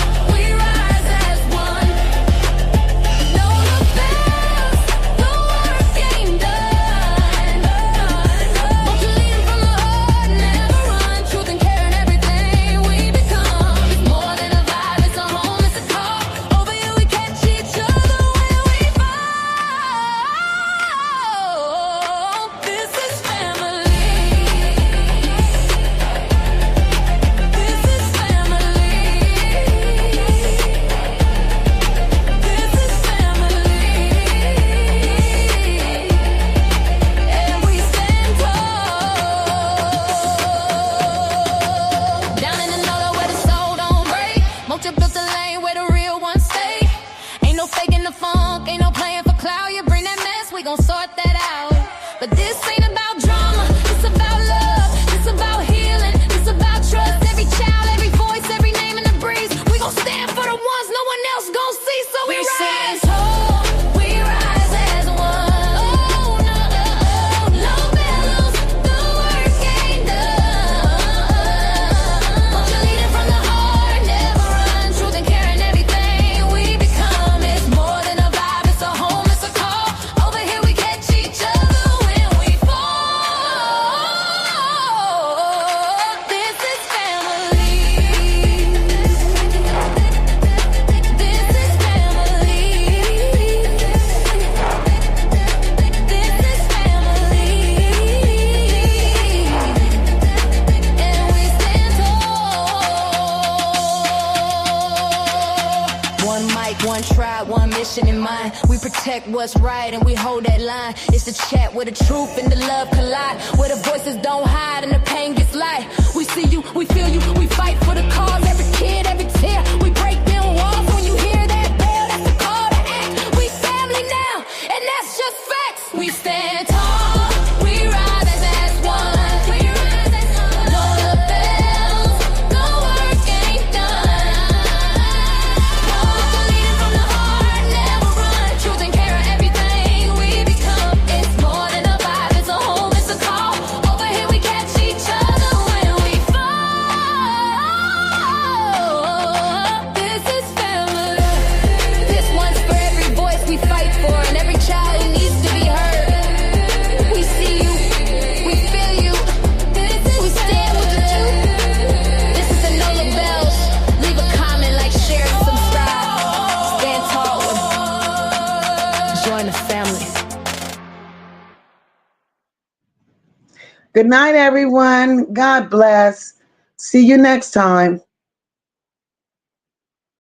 mission in mind. We protect what's right and we hold that line. It's the chat where the truth and the love collide, where the voices don't hide and the pain gets light. We see you, we feel you, we fight for the cause. Every kid, every tear, we break down walls. When you hear that bell, that's the call to act. We family now, and that's just facts. We stand tall, we rise as one. Blow the bells, the work ain't done. Leading from the heart, never run. Truth and care are everything we become. It's more than a vibe, it's a home, it's a call. Over here we catch each other when we fall. This is family. This one's for every voice we fight for and every child who needs to be heard. We see you, we feel you. We stand with the truth. This is the Nola Bells. Leave a comment, like, share, subscribe. Stand tall. Join the family. Good night, everyone. God bless. See you next time.